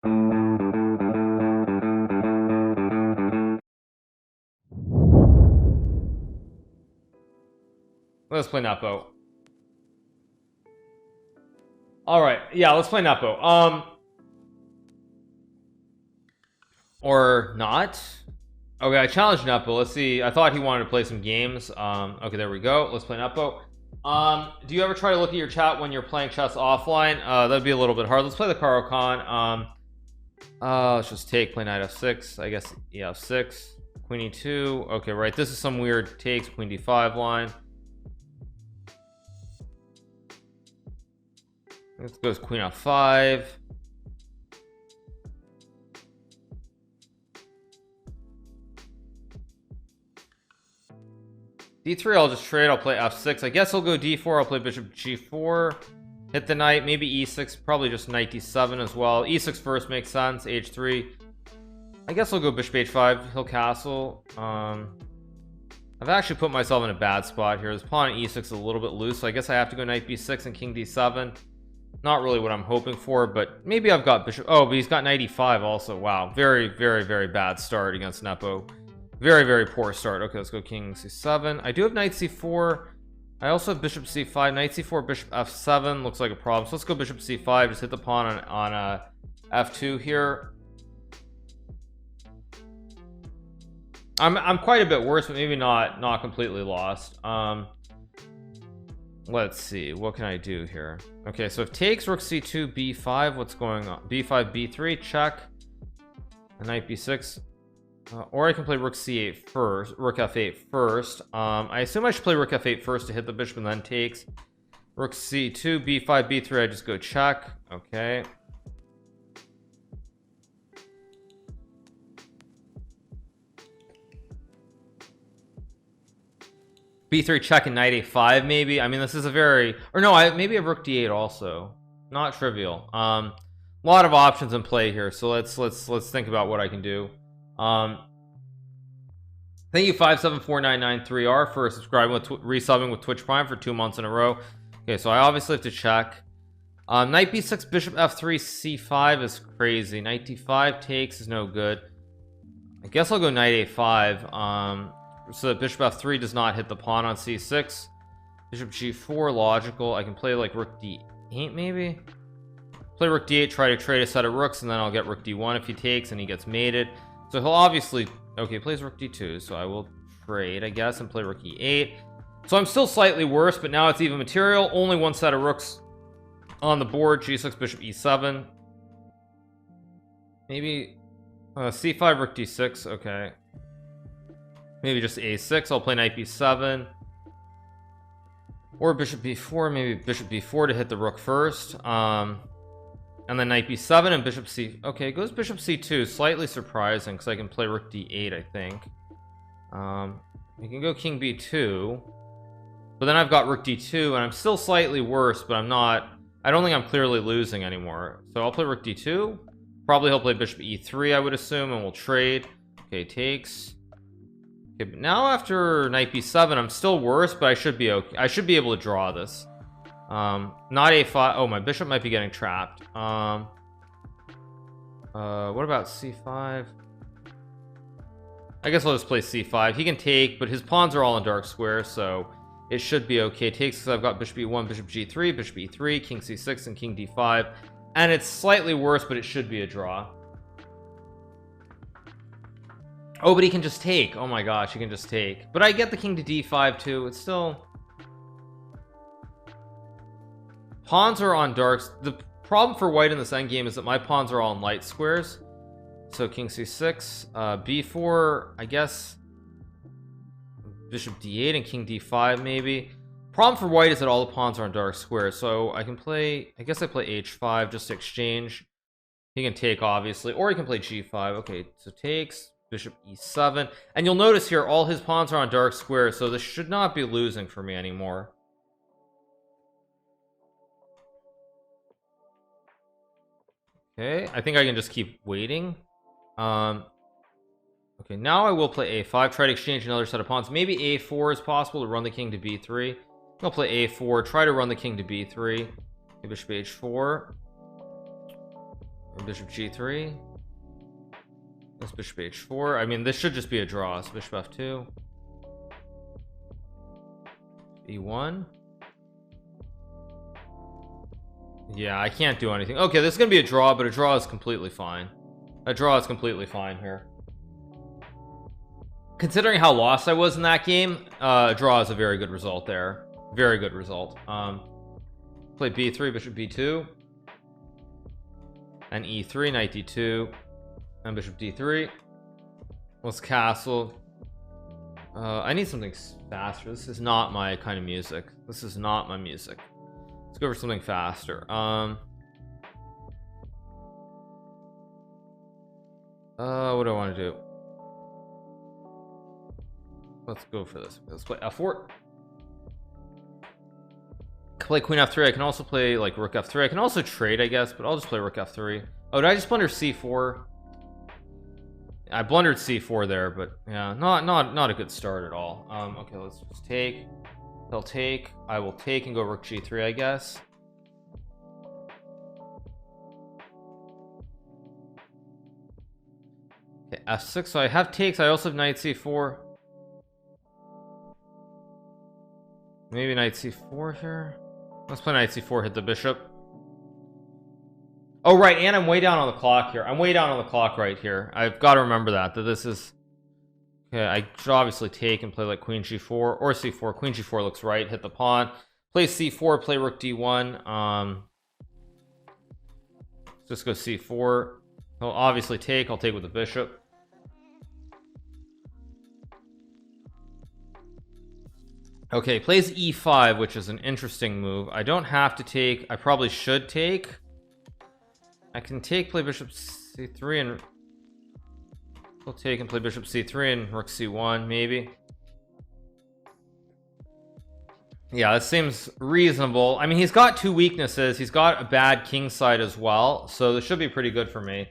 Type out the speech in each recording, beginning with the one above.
Let's play Nepo. All right, yeah, let's play Nepo. Or not. Okay, I challenged Nepo. Let's see. I thought he wanted to play some games. Okay, there we go. Let's play Nepo. Do you ever try to look at your chat when you're playing chess offline? That'd be a little bit hard. Let's play the Caro-Kann. Let's just take, play knight f6. I guess f6, queen e2. Okay, right. This is some weird takes, queen d5 line. Let's go queen f5. d3, I'll just trade. I'll play f6. I guess I'll go d4. I'll play bishop g4. Hit the knight. Maybe e6. Probably just knight d7 as well. e6 first makes sense. h3. I guess I'll go bishop h5. He'll castle. I've actually put myself in a bad spot here. This pawn at e6 is a little bit loose, so I guess I have to go knight b6 and king d7. Not really what I'm hoping for, but maybe I've got bishop. Oh, but he's got knight e5 also. Wow, very bad start against Nepo. Very poor start. Okay, let's go king c7. I do have knight c4. I also have bishop c5. Knight c4, bishop f7 looks like a problem, so let's go bishop c5. Just hit the pawn on f2 here. I'm quite a bit worse, but maybe not completely lost. Let's see, what can I do here? Okay, so if takes, rook c2, b5, what's going on? b5, b3, check. Knight b6. Or I can play rook c8 first, rook f8 first. I assume I should play rook f8 first to hit the bishop and then takes. Rook c2, b5, b3, I just go check. Okay. b3 check and knight a5 maybe. I mean, this is a very, or no, I maybe have rook d8 also. Not trivial. A lot of options in play here, so let's think about what I can do. Thank you 574993R for subscribing with resubbing with Twitch Prime for 2 months in a row. Okay, so I obviously have to check. Knight b6, bishop f3, c5 is crazy. Knight d5 takes is no good. I guess I'll go knight a5. So that bishop f3 does not hit the pawn on c6. Bishop g4, logical. I can play like rook d8 maybe. Play rook d8, try to trade a set of rooks, and then I'll get rook d1 if he takes and he gets mated. So he'll obviously, okay, plays rook d2, so I will trade, I guess, and play rook e8. So I'm still slightly worse, but now it's even material. Only one set of rooks on the board. g6, bishop e7. Maybe c5, rook d6. Okay. Maybe just a6. I'll play knight b7. Or bishop b4. Maybe bishop b4 to hit the rook first. And then knight b7 and bishop c. Okay, it goes bishop c2. Slightly surprising because I can play rook d8, I think. You can go king b2. But then I've got rook d2, and I'm still slightly worse, but I'm not. I don't think I'm clearly losing anymore. So I'll play rook d2. Probably he'll play bishop e3, I would assume, and we'll trade. Okay, takes. Okay, but now after knight b7, I'm still worse, but I should be okay. I should be able to draw this. Not a5. Oh, my bishop might be getting trapped. What about c5? I guess I'll just play c5. He can take, but his pawns are all in dark squares, so it should be okay. Takes because I've got bishop e1, bishop g3, bishop e3, king c6, and king d5. And it's slightly worse, but it should be a draw. Oh, but he can just take. Oh my gosh, he can just take. But I get the king to d5 too. It's still... Pawns are on darks. The problem for white in this endgame is that my pawns are all in light squares. So king c6, b4, I guess bishop d8 and king d5 maybe. Problem for white is that all the pawns are on dark squares, so I can play, I guess I play h5 just to exchange. He can take obviously, or he can play g5. Okay, so takes, bishop e7, and you'll notice here all his pawns are on dark squares, so this should not be losing for me anymore. Okay, I think I can just keep waiting. Okay, now I will play a5, try to exchange another set of pawns. Maybe a4 is possible to run the king to b3. I'll play a4, try to run the king to b3. Okay, bishop h4. Bishop g3. This bishop h4. I mean, this should just be a draw. So bishop f2. e1. Yeah, I can't do anything. Okay, this is gonna be a draw, but a draw is completely fine. A draw is completely fine here. Considering how lost I was in that game, a draw is a very good result there. Very good result. Play b3, bishop b2, and e3, knight d2, and bishop d3. Let's castle. I need something faster. This is not my kind of music. This is not my music. Let's go for something faster. What do I want to do? Let's go for this. Let's play f4. Play queen f3. I can also play like rook f3. I can also trade, I guess, but I'll just play rook f3. Oh, did I just blunder c4? I blundered c4 there, but yeah, not a good start at all. Okay, let's just take. They'll take. I will take and go rook g3, I guess. Okay, f6. So I have takes. I also have knight c4. Maybe knight c4 here. Let's play knight c4, hit the bishop. Oh right, and I'm way down on the clock here. I'm way down on the clock right here. I've got to remember that this is okay. I should obviously take and play like queen g4 or c4. Queen g4 looks right, hit the pawn. Play c4, play rook d1. Just go c4. I'll obviously take. I'll take with the bishop. Okay, plays e5, which is an interesting move. I don't have to take. I probably should take. I can take, play bishop c3, and we'll take and play bishop c3 and rook c1 maybe. Yeah, that seems reasonable. I mean, he's got two weaknesses. He's got a bad king side as well, so this should be pretty good for me.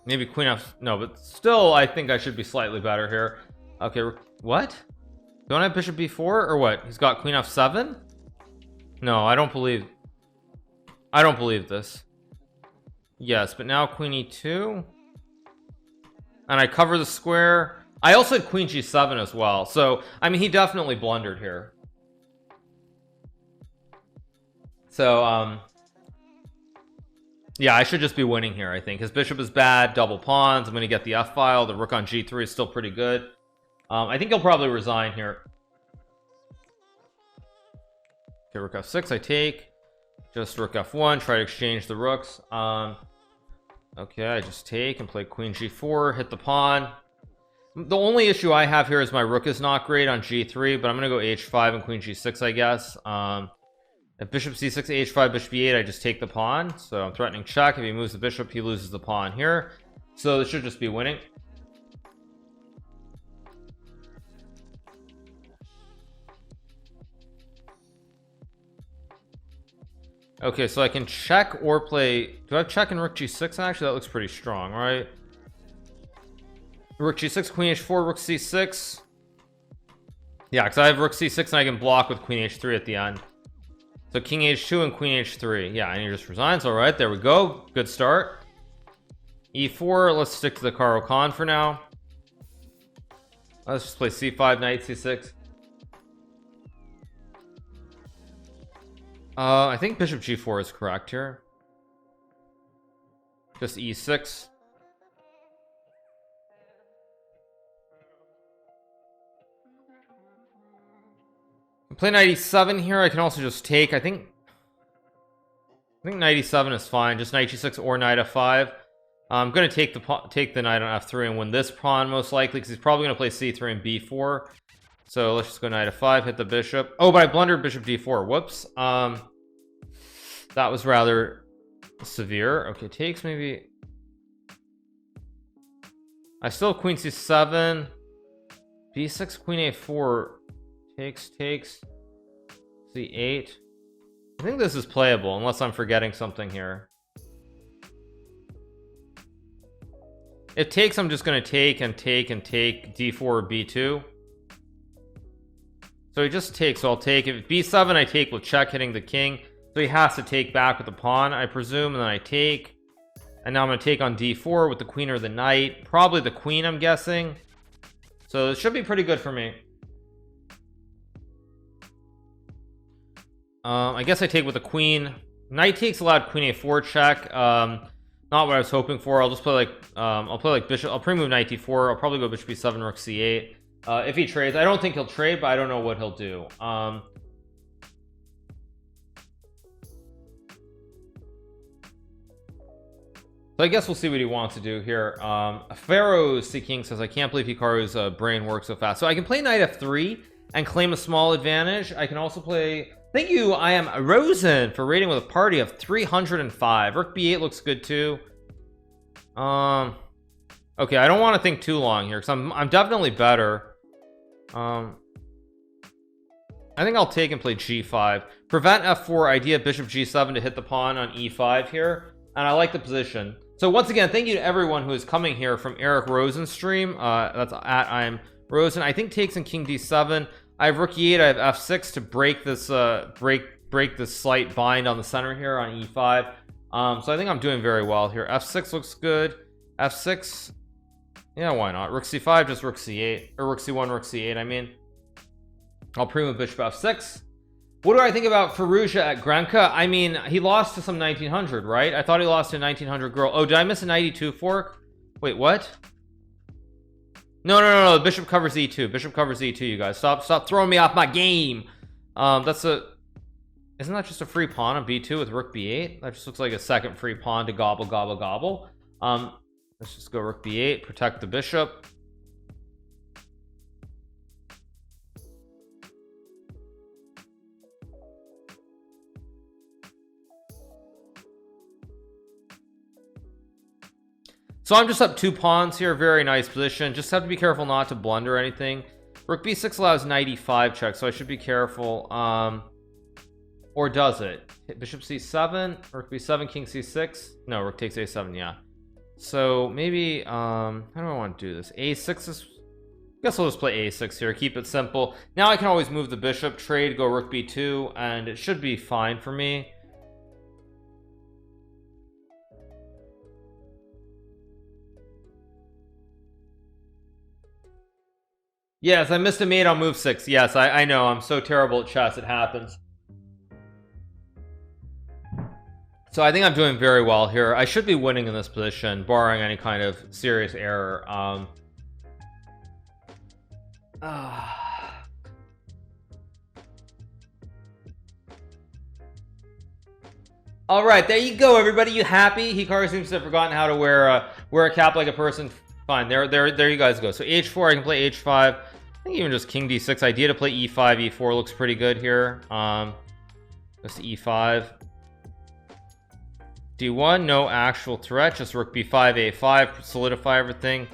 Maybe queen f. No, but still I think I should be slightly better here. Okay, what? Don't I have bishop b4 or what? He's got queen f7. No, I don't believe this. Yes, but now queen e2, and I cover the square. I also had queen g7 as well, so I mean he definitely blundered here. So yeah, I should just be winning here. I think his bishop is bad, double pawns. I'm gonna get the f file. The rook on g3 is still pretty good. I think he'll probably resign here. Okay, rook f6. I take. Just rook f1. Try to exchange the rooks. Okay, I just take and play queen g4. Hit the pawn. The only issue I have here is my rook is not great on g3, but I'm gonna go h5 and queen g6, I guess. If bishop c6, h5, bishop e8, I just take the pawn. So I'm threatening check. If he moves the bishop, he loses the pawn here. So this should just be winning. Okay, so I can check or play. Do I have check and rook g6? Actually, that looks pretty strong, right? Rook g6, queen h4, rook c6. Yeah, because I have rook c6 and I can block with queen h3 at the end. So king h2 and queen h3. Yeah, and he just resigns. All right, there we go. Good start. e4. Let's stick to the Karo Khan for now. Let's just play c5, knight c6. I think bishop g4 is correct here. Just e6. Play knight e7 here. I can also just take. I think knight e7 is fine. Just knight g6 or knight f5. I'm gonna take the knight on f3 and win this pawn most likely, because he's probably gonna play c3 and b4. So let's just go knight f5, hit the bishop. Oh, but I blundered bishop d4. Whoops. That was rather severe. Okay, takes maybe. I still have queen c7, b6, queen a4, takes, c8. I think this is playable unless I'm forgetting something here. If takes, I'm just going to take d4 or b2. So he just takes, so I'll take. If b7, I take with check hitting the king. so he has to take back with the pawn, I presume, and then I take, and now I'm going to take on d4 with the queen or the knight, probably the queen, I'm guessing. So it should be pretty good for me. I guess I take with the queen. Knight takes allowed, queen a4 check. Not what I was hoping for. I'll just play like I'll play like bishop. I'll pre-move knight d4. I'll probably go bishop b7, rook c8. If he trades, I don't think he'll trade, but I don't know what he'll do. So I guess we'll see what he wants to do here. Pharaoh Seeking says, I can't believe Hikaru's brain works so fast. So I can play knight f3 and claim a small advantage. I can also play, thank you, I am Rosen, for rating with a party of 305. Rook b8 looks good too. Okay, I don't want to think too long here because I'm definitely better. I think I'll take and play g5, prevent f4, idea bishop g7 to hit the pawn on e5 here, and I like the position. So once again, thank you to everyone who is coming here from Eric Rosen's stream. That's at I'm Rosen. I think takes in king d7. I have rook e8. I have f6 to break this break this slight bind on the center here on e5. So I think I'm doing very well here. f6 looks good. f6, yeah, why not? Rook c5, just rook c8, or rook c1, rook c8. I mean, I'll pre-move bishop f6. What do I think about Fallujah at Grenka? I mean, he lost to some 1900, right? I thought he lost to a 1900 girl. Oh, did I miss a 92 fork? Wait, what? No. Bishop covers e2. Bishop covers e2. You guys, stop throwing me off my game. That's a. Isn't that just a free pawn on b2 with rook b8? That just looks like a second free pawn to gobble, gobble, gobble. Let's just go rook b8, protect the bishop. So I'm just up 2 pawns here. Very nice position. Just have to be careful not to blunder anything. Rook b6 allows 95 check, so I should be careful. Or does it? Hit bishop c7, rook b7, king c6. No, rook takes a7. Yeah. So maybe how do I want to do this? a6 is. I guess I'll just play a6 here. Keep it simple. Now I can always move the bishop, trade, go rook b2, and it should be fine for me. Yes, I missed a mate on move 6. Yes, I know. I'm so terrible at chess. It happens. So I think I'm doing very well here. I should be winning in this position, barring any kind of serious error. All right, there you go, everybody. You happy? Hikaru seems to have forgotten how to wear a cap like a person. Fine, there you guys go. So h4, I can play h5. I think even just king d6. Idea to play e5, e4 looks pretty good here. Just e5. d1, no actual threat, just rook b5, a5, solidify everything.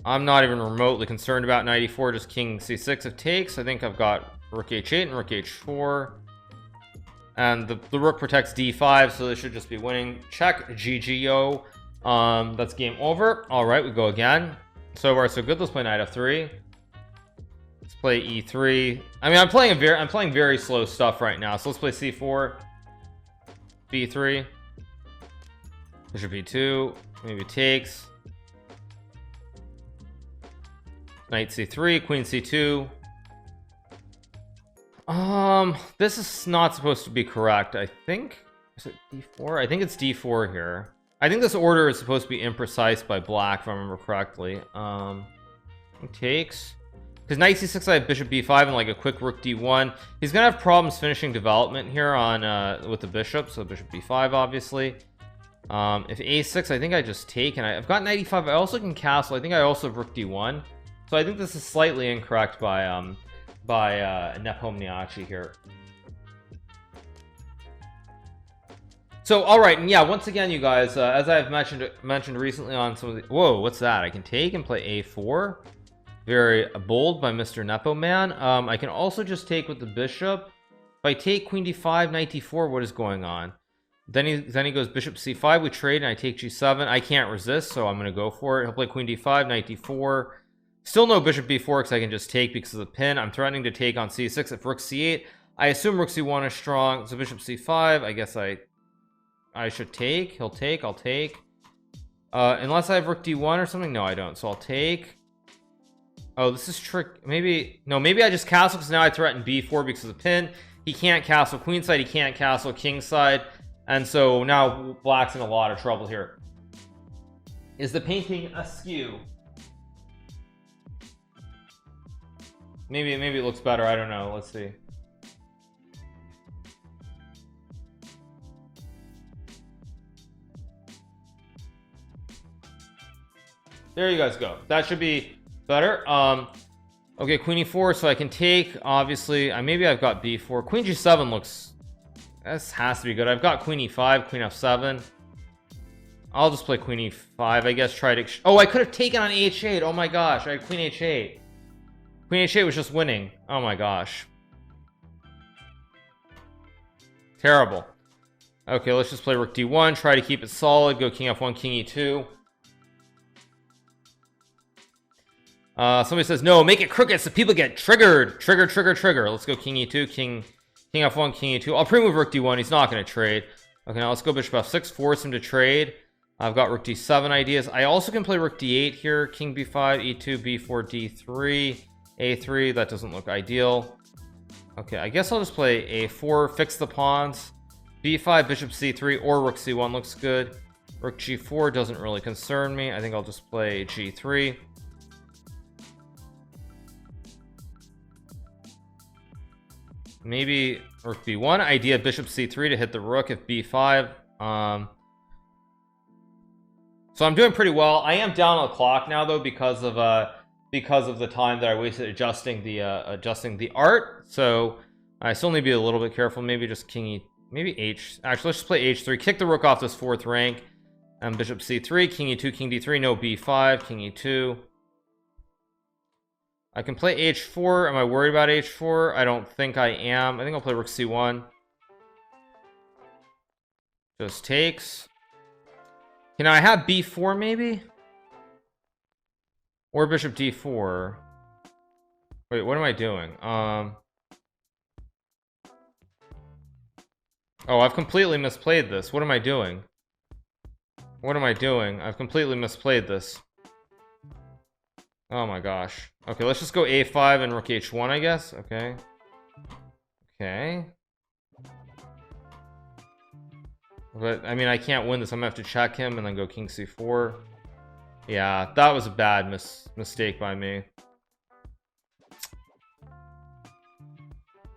I'm not even remotely concerned about 94, just king c6 if takes. I think I've got rook h8 and rook h4. And the rook protects d5, so this should just be winning. Check, GGO. That's game over. All right, we go again. So far so good. Let's play knight f3. Let's play e3. I mean, I'm playing very slow stuff right now. So let's play c4, b3, bishop b2, maybe takes, knight c3, queen c2. This is not supposed to be correct. I think, is it d4? I think it's d4 here. I think this order is supposed to be imprecise by black, if I remember correctly. Takes, because knight c6, I have bishop b5 and like a quick rook d1. He's gonna have problems finishing development here on with the bishop, so bishop b5 obviously. If a6, I think I just take, and I've got 95. I also can castle. I think I also have rook d1. So I think this is slightly incorrect by Nepo here. So all right, and yeah, once again, you guys, as I've mentioned recently on some of the, whoa, what's that? I can take and play a4. Very bold by Mr. Nepo Man. I can also just take with the bishop. If I take queen d5, knight d4, what is going on? Then he goes bishop c5. We trade, and I take g7. I can't resist, so I'm going to go for it. He'll play queen d5, knight d4. Still no bishop b4 because I can just take because of the pin. I'm threatening to take on c6. If rook c8, I assume rook c1 is strong, so bishop c5. I guess I should take. He'll take. I'll take. Unless I have rook d1 or something. No, I don't. So I'll take. Oh, this is trick. Maybe no. Maybe I just castle because now I threaten b4 because of the pin. He can't castle queenside. He can't castle kingside, and so now black's in a lot of trouble here. Is the painting askew? Maybe it looks better. I don't know. Let's see. There you guys go. That should be better. Okay, queen e4, so I can take. Obviously, maybe I've got b4. Queen g7 looks. This has to be good. I've got queen e5, queen f7. I'll just play queen e5. I guess try to. Oh, I could have taken on h8. Oh my gosh, I had queen h8. Queen h8 was just winning. Oh my gosh. Terrible. Okay, let's just play rook d1. Try to keep it solid. Go king f1, king e2. Somebody says no, make it crooked so people get triggered. Trigger. Let's go king e2, king f1, king e2. I'll pre-move rook d1. He's not going to trade. Okay, now let's go bishop f6. Force him to trade. I've got rook d7 ideas. I also can play rook d8 here. King b5, e2, b4, d3, a3. That doesn't look ideal. Okay, I guess I'll just play a4. Fix the pawns. b5, bishop c3, or rook c1 looks good. Rook g4 doesn't really concern me. I think I'll just play g3. Maybe rook b1. Idea bishop c3 to hit the rook if b5. So I'm doing pretty well. I am down on the clock now though because of the time that I wasted adjusting the art. So I still need to be a little bit careful. Maybe just king e, maybe h. Actually, let's just play h3. Kick the rook off this 4th rank. And bishop c3, king e2, king d3. No b5, king e2. I can play h4. Am I worried about h4? I don't think I am. I think I'll play rook c1. Just takes. Can I have b4 maybe? Or bishop d4. Wait, what am I doing? Oh, I've completely misplayed this. What am I doing? What am I doing? I've completely misplayed this. Oh my gosh. Okay, let's just go a5 and rook h1, I guess. Okay. Okay. But I mean, I can't win this. I'm gonna have to check him and then go king c4. Yeah, that was a bad mistake by me.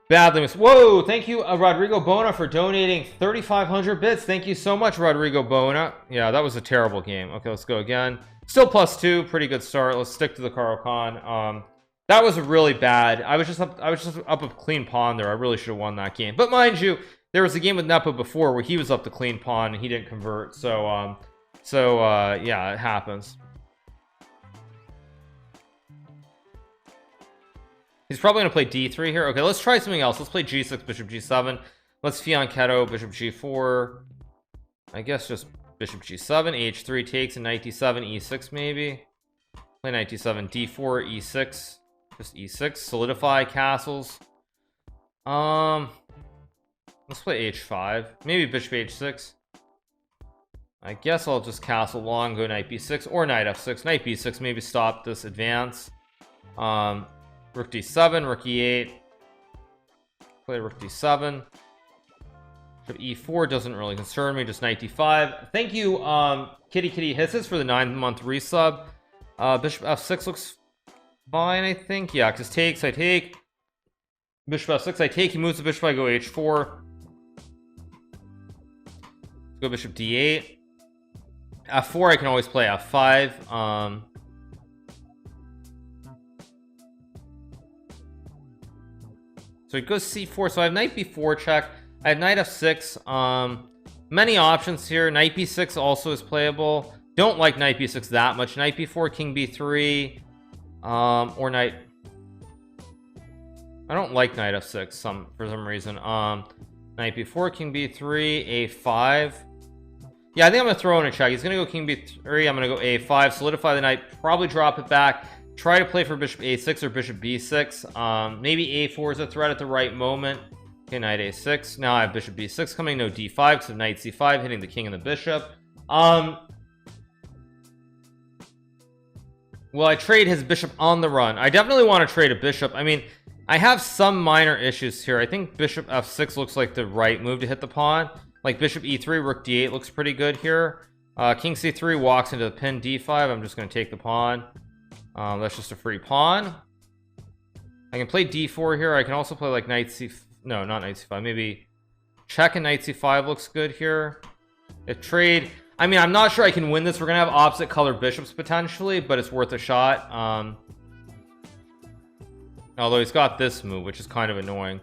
Badly missed. Whoa, thank you, Rodrigo Bona, for donating 3,500 bits. Thank you so much, Rodrigo Bona. Yeah, that was a terrible game. Okay, let's go again. Still +2, pretty good start. Let's stick to the Carl Khan. That was really bad. I was just up a clean pawn there. I really should have won that game. But mind you, there was a game with Nepo before where he was up the clean pawn and he didn't convert. So yeah, it happens. He's probably gonna play d3 here. Okay, let's try something else. Let's play g6, bishop g7. Let's fianchetto, bishop g4. I guess just bishop g7, h3 takes, and knight d7, e6 maybe. Play knight d7, d4, e6. Just e6, solidify castles. Let's play h5. Maybe bishop h6. I guess I'll just castle long, go knight b6 or knight f6. Knight b6, maybe stop this advance. Rook d7, rook e8. Play rook d7. Bishop e4 doesn't really concern me. Just knight d5. Thank you, Kitty Hisses, for the 9-month resub. Bishop f6 looks fine, I think. Yeah, because takes, I take. Bishop f6, I take. He moves the bishop, I go h4. Go bishop d8. f4, I can always play f5. So it goes c4. So I have knight b4 check. I have knight f6. Many options here. Knight b6 also is playable. Don't like knight b6 that much. Knight b4, king b3, or knight. I don't like knight f6 for some reason. Knight b4, king b3, a5. Yeah, I think I'm gonna throw in a check. He's gonna go king b3. I'm gonna go a5, solidify the knight, probably drop it back. Try to play for bishop a6 or bishop b6. Maybe a4 is a threat at the right moment. Okay, knight a6. Now I have bishop b6 coming, no d5 because of knight c5 hitting the king and the bishop. Will I trade his bishop on the run? I definitely want to trade a bishop. I mean, I have some minor issues here. I think bishop f6 looks like the right move to hit the pawn. Like bishop e3, rook d8 looks pretty good here. King c3 walks into the pin d5. I'm just going to take the pawn. That's just a free pawn. I can play d4 here. I can also play like knight c... No, not knight c5. Maybe check and knight c5 looks good here. If trade... I mean, I'm not sure I can win this. We're gonna have opposite color bishops potentially, but it's worth a shot. Although he's got this move, which is kind of annoying.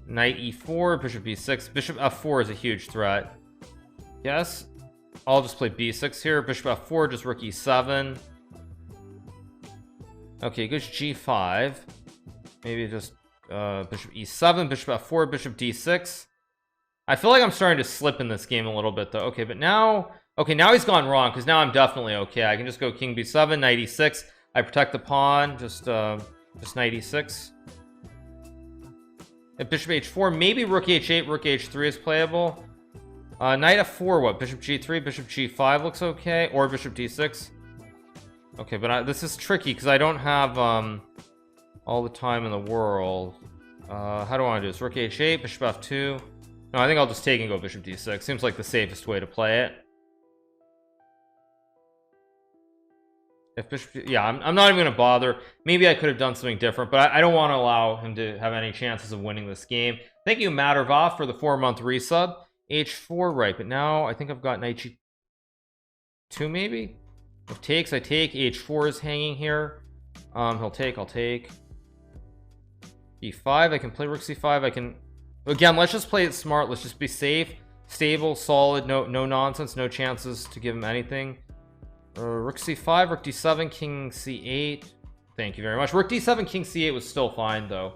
Knight e4, bishop b6, bishop f4 is a huge threat. Yes, I'll just play b6 here. Bishop f4, just rook e7. Okay, goes g5. Maybe just bishop e7, bishop f4, bishop d6. I feel like I'm starting to slip in this game a little bit though. Okay, but now... Okay, now he's gone wrong because now I'm definitely okay. I can just go king b7, knight e6. I protect the pawn. Just knight e6. If bishop h4, maybe rook h8, rook h3 is playable. Knight f4, what? Bishop g3, bishop g5 looks okay, or bishop d6. Okay, but this is tricky because I don't have all the time in the world. How do I want to do this? Rook h8, bishop f2. No, I think I'll just take and go bishop d6. Seems like the safest way to play it. If bishop, yeah, I'm not even gonna bother. Maybe I could have done something different, but I don't want to allow him to have any chances of winning this game. Thank you, Mattervoff, for the 4-month resub. h4, right? But now I think I've got knight g2, maybe. If takes, I take. h4 is hanging here. He'll take. I'll take. e5. I can play rook c5. I can. Again, let's just play it smart. Let's just be safe, stable, solid. No nonsense. No chances to give him anything. Rook c5, rook d7, king c8. Thank you very much. Rook d7, king c8 was still fine though.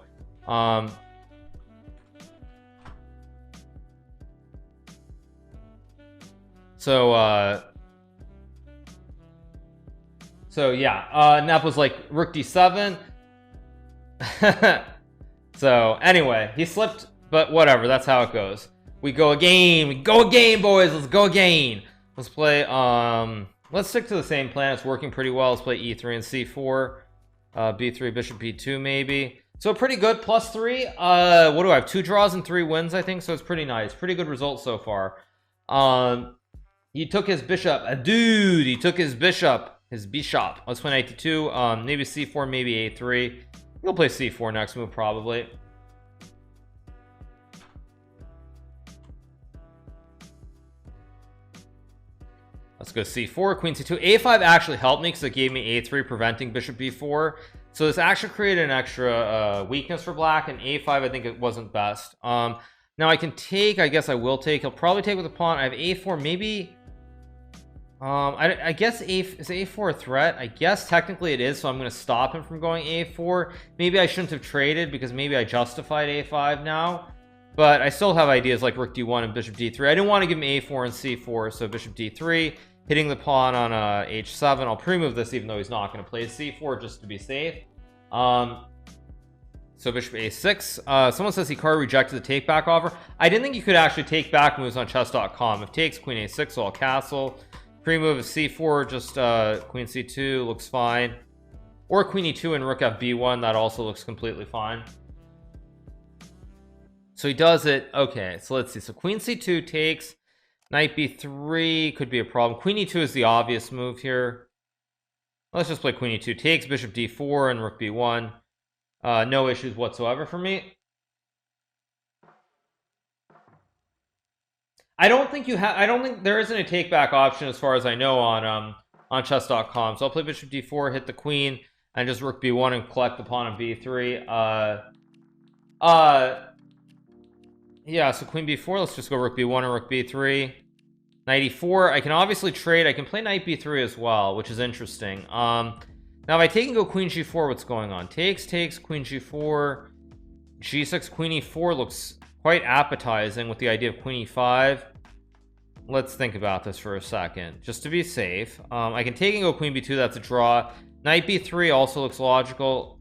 So yeah, Nepo's like rook d7. So anyway, he slipped, but whatever, that's how it goes. We go again, boys. Let's go again. Let's play let's stick to the same plan. It's working pretty well. Let's play e3 and c4. b3, bishop b2 maybe. So pretty good. +3. What do I have? 2 draws and 3 wins, I think. So it's pretty nice. Pretty good results so far. He took his bishop. Dude, he took his bishop. Let's play knight d2. Maybe c4, maybe a3. We'll play c4 next move probably. Let's go c4, queen c2. a5 actually helped me because it gave me a3, preventing bishop b4. So this actually created an extra weakness for black, and a5 I think it wasn't best. Now I can take. I guess I will take. He'll probably take with a pawn. I have a4, maybe. I guess is a4 a threat? I guess technically it is, so I'm going to stop him from going a4. Maybe I shouldn't have traded because maybe I justified a5 now. But I still have ideas like rook d1 and bishop d3. I didn't want to give him a4 and c4, so bishop d3, hitting the pawn on h7. I'll pre-move this even though he's not going to play c4 just to be safe. So bishop a6. Someone says he card rejected the take back offer. I didn't think you could actually take back moves on chess.com. If takes, queen a6, so I'll castle. Pre-move is c4, just queen c2 looks fine. Or queen e2 and rook fb1, that also looks completely fine. So he does it. Okay, so let's see. So queen c2 takes. Knight b3 could be a problem. Queen e2 is the obvious move here. Let's just play queen e2 takes, bishop d4 and rook b1. No issues whatsoever for me. I don't think there isn't a take back option as far as I know on chess.com. So I'll play bishop d4, hit the queen, and just rook b1 and collect the pawn on b3. Yeah, so queen b4, let's just go rook b1 and rook b3. Knight e4, I can obviously trade. I can play knight b3 as well, which is interesting. Now if I take and go queen g4, what's going on? Takes, queen g4, g6, queen e4 looks quite appetizing with the idea of queen e5. Let's think about this for a second, just to be safe. I can take and go queen b2, that's a draw. Knight b3 also looks logical.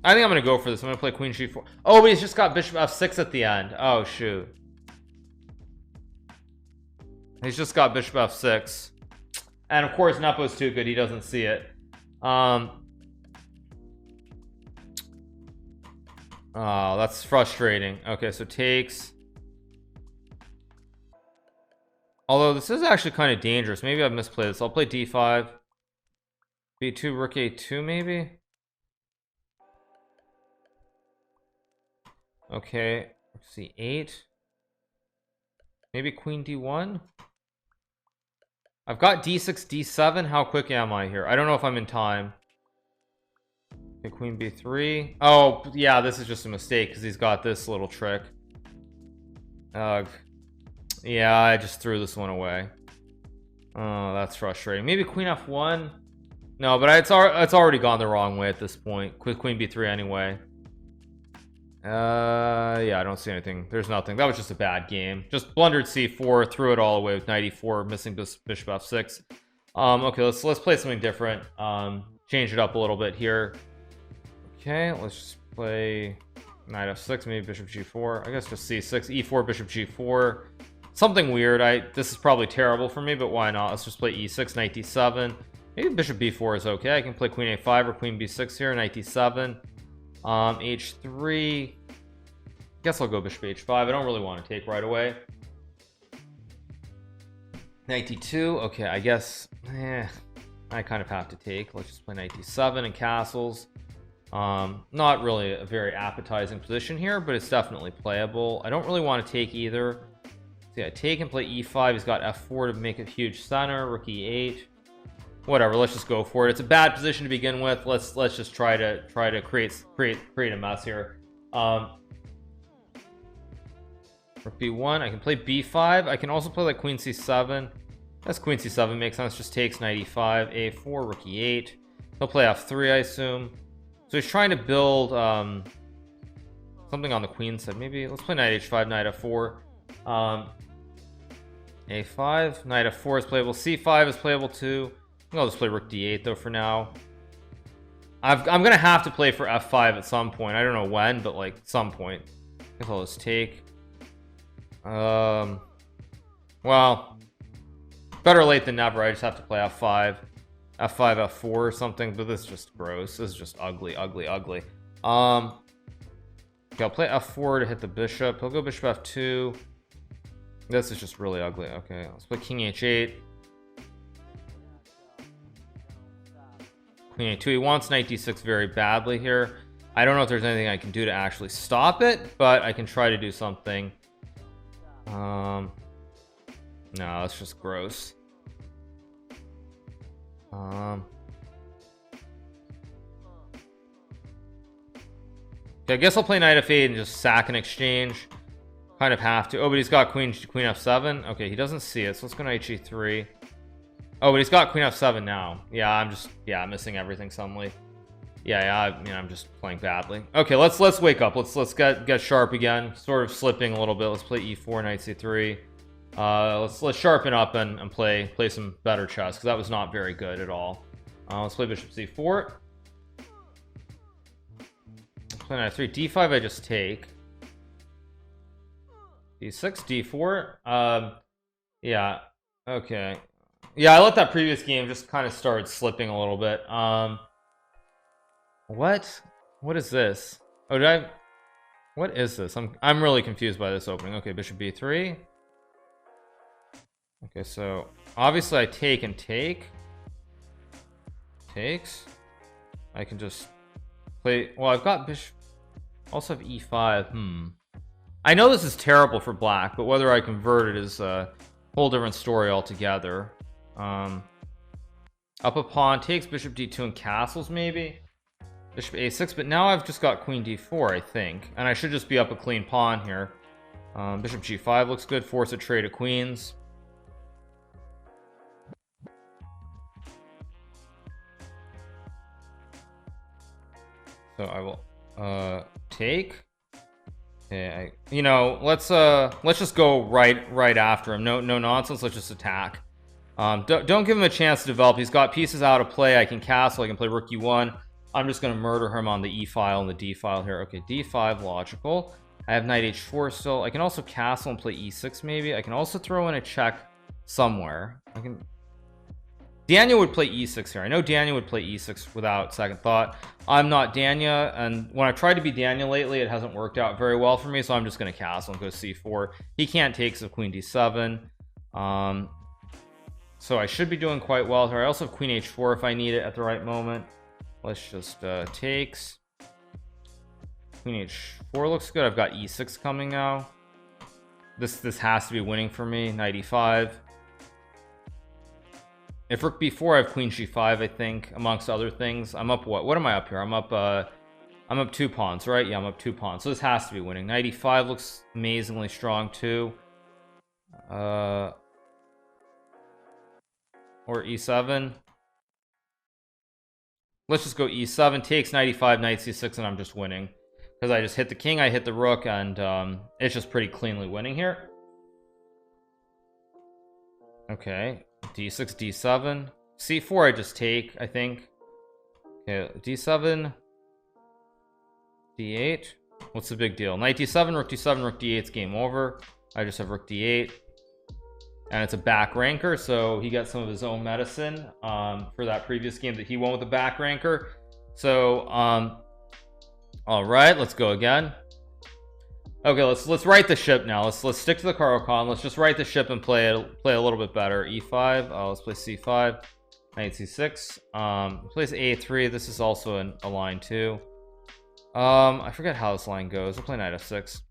I think I'm gonna go for this. I'm gonna play queen g4. Oh, but he's just got bishop f6 at the end. Oh shoot, he's just got bishop f6, and of course Nepo's too good, he doesn't see it. Oh, that's frustrating. Okay, so takes. Although this is actually kind of dangerous. Maybe I've misplayed this. I'll play d5, b2, rook a2 maybe. Okay, c8, maybe queen d1. I've got d6 d7. How quick am I here? I don't know if I'm in time. Okay, queen b3. Oh yeah, this is just a mistake because he's got this little trick. Yeah, I just threw this one away. Oh, that's frustrating. Maybe queen f1. No, but it's already gone the wrong way at this point. Queen b3 anyway. Yeah, I don't see anything. There's nothing. That was just a bad game. Just blundered c4, threw it all away with knight e4, missing bishop f6. Okay, let's play something different. Change it up a little bit here. Okay, let's just play knight f6, maybe bishop g4. I guess just c6, e4, bishop g4. Something weird. This is probably terrible for me, but why not? Let's just play e6, knight d7. Maybe bishop b4 is okay. I can play queen a5 or queen b6 here, knight d7. h3. Guess I'll go bishop h5. I don't really want to take right away. Knight d2. Okay, I guess I kind of have to take. Let's just play knight d7 and castles. Not really a very appetizing position here, but it's definitely playable. I don't really want to take either. So yeah, take and play e5. He's got f4 to make a huge center. Rook e8. Whatever, let's just go for it. It's a bad position to begin with. Let's just try to create a mess here. Rook b1. I can play b5. I can also play like queen c7. That's queen c7 makes sense. Just takes knight e5, a4, rook e8. He'll play f3, I assume. So he's trying to build something on the queen side. Maybe let's play knight h5, knight f4. a5, knight f4 is playable. c5 is playable too. I'll just play rook d8 though for now. I'm gonna have to play for f5 at some point. I don't know when, but like some point. I guess I'll just take. Well, better late than never. I just have to play f5, f4 or something. But this is just gross. This is just ugly. Okay, I'll play f4 to hit the bishop. He'll go bishop f2. This is just really ugly. Okay, let's play king h8. Queen a2. He wants knight d6 very badly here. I don't know if there's anything I can do to actually stop it, but I can try to do something. No, that's just gross. Okay, I guess I'll play knight f8 and just sack an exchange. Kind of have to. Oh, but he's got queen f7. Okay, he doesn't see it, so let's go knight g3. Oh, but he's got queen f7 now. Yeah, I'm missing everything suddenly. Yeah, I'm just playing badly. Okay, let's wake up. Let's get sharp again. Sort of slipping a little bit. Let's play e4, knight c3. Let's sharpen up and play some better chess, because that was not very good at all. Let's play bishop c4. Play knight f3. d5 I just take. d6, d4. Yeah, okay. Yeah, I let that previous game just kind of start slipping a little bit. What is this? Oh, what is this? I'm really confused by this opening. Okay, bishop b3. Okay, so obviously I take and take. Takes. I can just play. Well, I've got bishop. Also have e5. I know this is terrible for black, but whether I convert it is a whole different story altogether. Up a pawn, takes bishop d2 and castles maybe. Bishop a6, but now I've just got queen d4, I think, and I should just be up a clean pawn here. Bishop g5 looks good. Force a trade of queens. So I will take. Okay, let's just go right after him. No nonsense. Let's just attack. Don't give him a chance to develop. He's got pieces out of play. I can castle. I can play rook e1. I'm just going to murder him on the E file and the D file here. Okay, D5 logical. I have knight h4 still. I can also castle and play e6 maybe. I can also throw in a check somewhere. I can. Daniel would play e6 here. I know Daniel would play e6 without second thought. I'm not Daniel, and when I've tried to be Daniel lately, it hasn't worked out very well for me, so I'm just going to castle and go c4. He can't take, so queen d7. So I should be doing quite well here. I also have queen h4 if I need it at the right moment. Let's just takes. Queen h4 looks good. I've got e6 coming now. This has to be winning for me. Knight e5. If rook b4, I have queen g5, I think, amongst other things. I'm up what am I up here? I'm up 2 pawns, right? Yeah, I'm up 2 pawns, so this has to be winning. Knight e5 looks amazingly strong too. Or e7. Let's just go e7, takes knight e5, knight c6, and I'm just winning because I just hit the king, I hit the rook, and it's just pretty cleanly winning here. Okay, d6, d7, c4 I just take, I think. Okay, d7, d8. What's the big deal? Knight d7, rook d7, rook d8's game over. I just have rook d8, and it's a back ranker, so he got some of his own medicine for that previous game that he won with the back ranker. So all right, let's go again. Okay, let's right the ship now. Let's stick to the Caro-Kann. Let's just right the ship and play a little bit better. E5. Let's play c5. Knight c6. Plays a3. This is also a line too. I forget how this line goes. We'll play knight f6.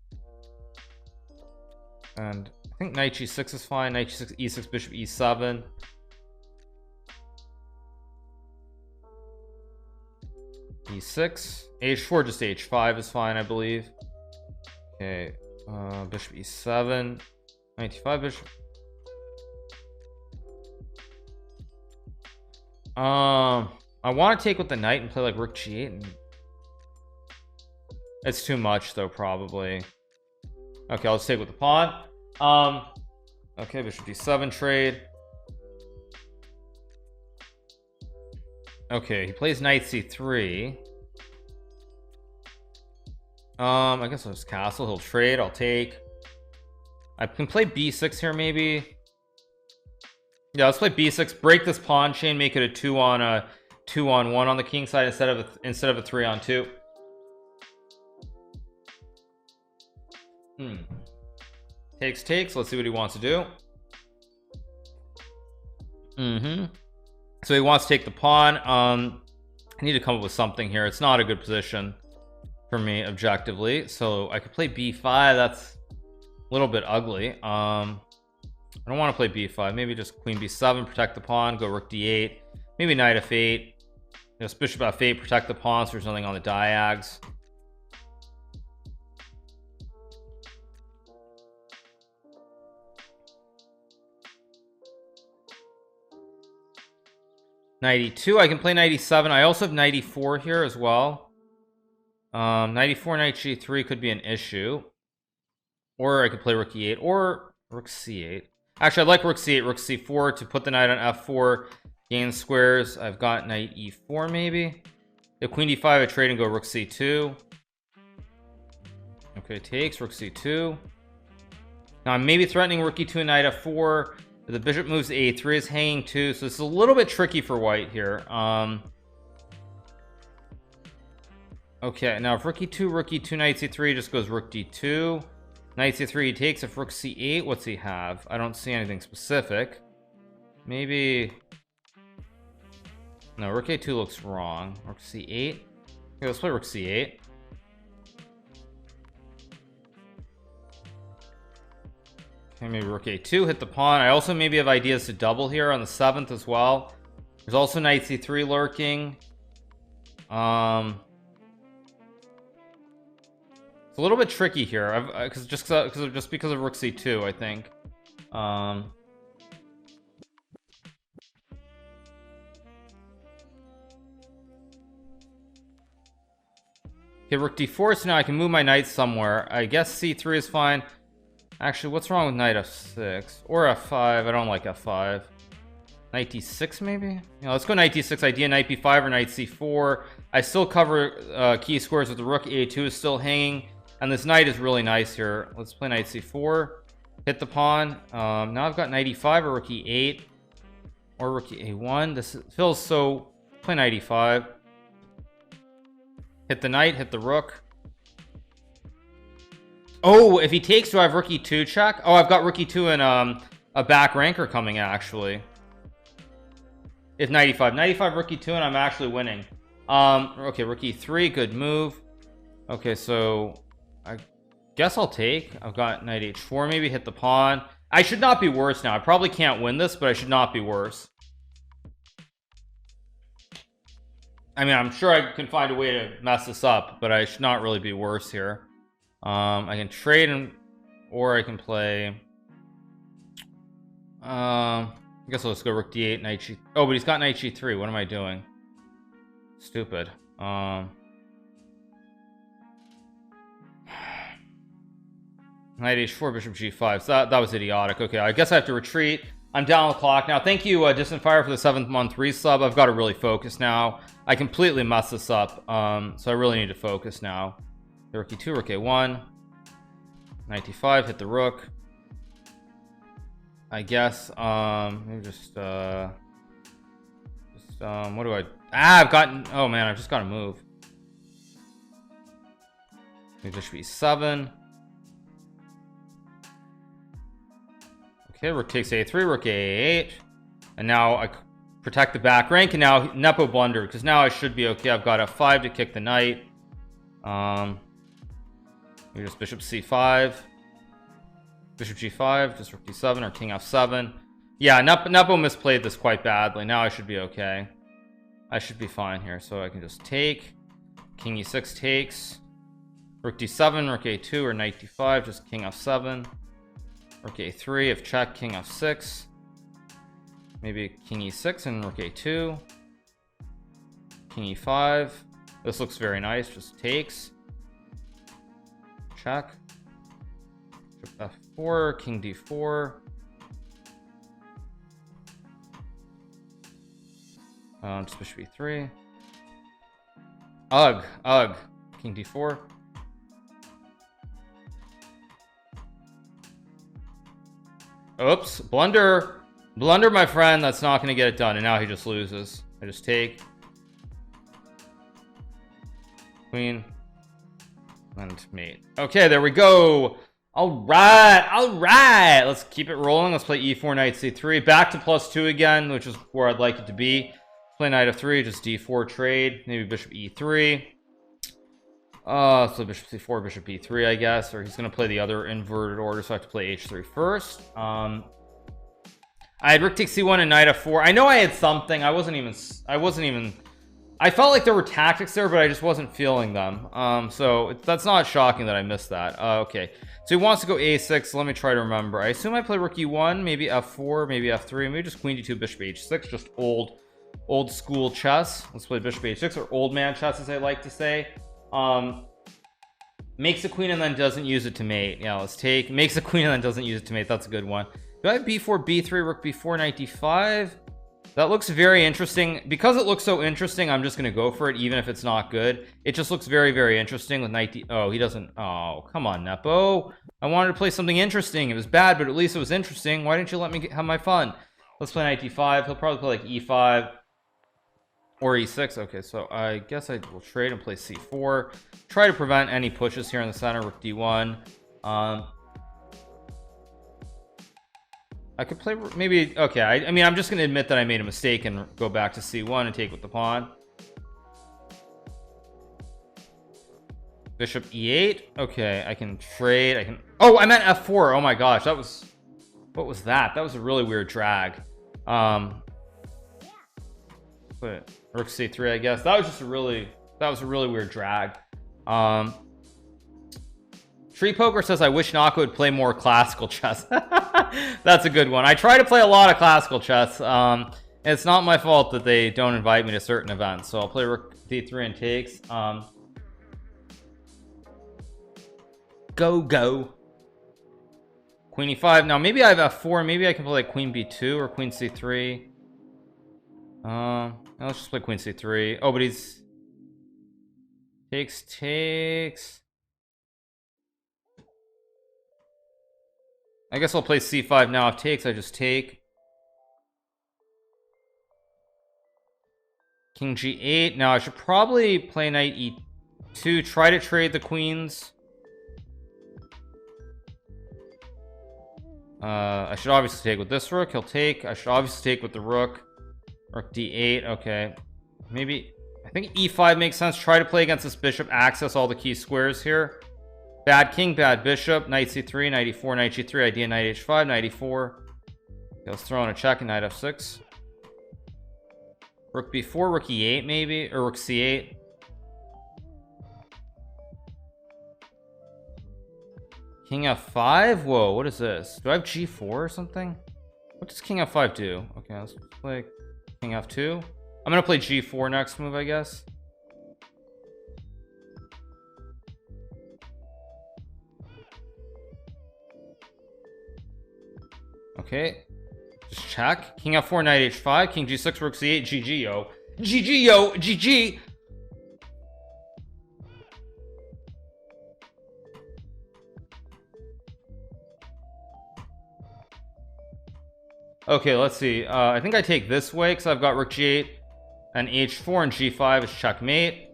And I think knight g6 is fine. Knight g6, e6, bishop e7. e6. h4, just h5 is fine, I believe. Okay, bishop e7, knight e5, bishop. I want to take with the knight and play like rook g8, and it's too much though, probably. Okay, I'll just take with the pawn. Okay, bishop d7 trade. Okay, he plays knight c3. I guess I'll just castle. He'll trade. I'll take. I can play b6 here maybe. Yeah, let's play b6, break this pawn chain, make it a 2-on-1 on the king side instead of a 3-on-2. Takes. Let's see what he wants to do. So he wants to take the pawn. I need to come up with something here. It's not a good position for me objectively, so I could play b5. That's a little bit ugly. I don't want to play b5. Maybe just queen b7, protect the pawn, go rook d8, maybe knight f8, just bishop f8, protect the pawn so there's nothing on the diags. Knight e2. I can play knight e7. I also have knight e4 here as well. Knight e4, knight g3 could be an issue, or I could play rook e8 or rook c8. Actually, I'd like rook c8, rook c4 to put the knight on f4, gain squares. I've got knight e4 maybe. The queen d5, I trade and go rook c2. Okay, takes rook c2. Now I'm maybe threatening rook e2 and knight f4. The bishop moves to a3 is hanging too, so it's a little bit tricky for white here. Okay, now if rook e2, knight c3 just goes rook d2. Knight c3 he takes. If rook c8, what's he have? I don't see anything specific. Maybe no, rook a2 looks wrong. Rook c8. Okay, let's play rook c8. Okay, maybe rook a2, hit the pawn. I also maybe have ideas to double here on the 7th as well. There's also knight c3 lurking. It's a little bit tricky here, because of rook c2, I think. Okay, rook d4, so now I can move my knight somewhere. I guess c3 is fine. Actually, what's wrong with knight f6 or f5? I don't like f5. Knight d6 maybe. Let's go knight d6. Idea knight b5 or knight c4. I still cover key squares with the rook. A2 is still hanging, and this knight is really nice here. Let's play knight c4, hit the pawn. Now I've got knight e5 or rook e8 or rook a1. This feels so. Play knight e5, hit the knight, hit the rook. Oh, if he takes, do I have rook e2 check? Oh, I've got rook e2 and a back ranker coming actually. If knight e5 rook e2, and I'm actually winning. Okay, rook e3, good move. Okay, so I guess I'll take. I've got knight h4, maybe hit the pawn. I should not be worse now. I probably can't win this, but I should not be worse. I mean, I'm sure I can find a way to mess this up, but I should not really be worse here. I can trade him, or I can play. I guess I'll just go rook d8, knight g. Oh, but he's got knight g3. What am I doing? Stupid. Knight h4, bishop g5. So that was idiotic. Okay, I guess I have to retreat. I'm down the clock now. Thank you, Distant Fire, for the 7th month resub. I've got to really focus now. I completely messed this up, so I really need to focus now. Rook e2, rook a1, knight d5, hit the rook. I guess maybe just what do I? I've gotten. Oh man, I've just got to move. Maybe bishop e7. Okay, rook takes a3, rook a8, and now I protect the back rank, and now Nepo blundered because now I should be okay. I've got f5 to kick the knight. Maybe just bishop c5, bishop g5, just rook d7 or king f7. Yeah, Nepo misplayed this quite badly. Now I should be okay. I should be fine here. So I can just take, king e6 takes, rook d7, rook a2 or knight d5, just king f7, rook a3, if check, king f6, maybe king e6 and rook a2, king e5. This looks very nice, just takes, check, f4, king d4, just bishop e3, ugh, king d4, oops, blunder, my friend. That's not going to get it done, and now he just loses. I just take queen and mate. Okay, there we go. All right, let's keep it rolling. Let's play e4, knight c3, back to +2 again, which is where I'd like it to be. Play knight f3, just d4 trade, maybe bishop e3. So bishop c4, bishop e3, I guess, or he's gonna play the other inverted order, so I have to play h3 first. I had rook takes c1 and knight f4. I know I had something. I felt like there were tactics there, but I just wasn't feeling them. So that's not shocking that I missed that. Okay, so he wants to go a6. So let me try to remember. I assume I play rook e1, maybe f4, maybe f3, maybe just queen d2, bishop h6, just old school chess. Let's play bishop h6, or old man chess, as I like to say. Makes a queen and then doesn't use it to mate. Yeah, let's take. Makes a queen and then doesn't use it to mate. That's a good one. Do I have b4, b3, rook b4, knight d5? That looks very interesting. Because it looks so interesting, I'm just going to go for it, even if it's not good. It just looks very, very interesting with knight d. Oh, he doesn't. Oh, come on, Nepo. I wanted to play something interesting. It was bad, but at least it was interesting. Why didn't you let me have my fun? Let's play knight d5. He'll probably play like e5 or e6. Okay, so I guess I will trade and play c4. Try to prevent any pushes here in the center. Rook d1. I could play maybe. Okay, I mean, I'm just going to admit that I made a mistake and go back to c1 and take with the pawn. Bishop e8. Okay, I can trade. I can. Oh, I meant f4. Oh my gosh, that was. What was that? That was a really weird drag. Rook c3, I guess. That was just a really. That was a really weird drag. Tree Poker says, I wish Naka would play more classical chess. That's a good one. I try to play a lot of classical chess. It's not my fault that they don't invite me to certain events. So I'll play rook d3 and takes. Go. Queen e5. Now maybe I have f4. Maybe I can play like queen b2 or queen c3. Let's just play queen c3. Oh, but he's Takes. I guess I'll play c5 now. If takes, I just take. King g8. Now I should probably play knight e2. Try to trade the queens. I should obviously take with this rook. He'll take. I should obviously take with the rook. Rook d8. Okay. Maybe. I think e5 makes sense. Try to play against this bishop. Access all the key squares here. Bad king, bad bishop. Knight c3, knight e4, knight g3. Idea knight h5, knight e4. Okay, let's throw in a check and knight f6. Rook b4, rook e8 maybe, or rook c8. King f5. Whoa, what is this? Do I have g4 or something? What does king f5 do? Okay, let's play king f2. I'm gonna play g4 next move, I guess. Okay, just check. King f4, knight h5, king g6, rook c8. GG, yo. GG, yo. GG. Okay, let's see. I think I take this way because I've got rook g8 and h4, and g5 is checkmate.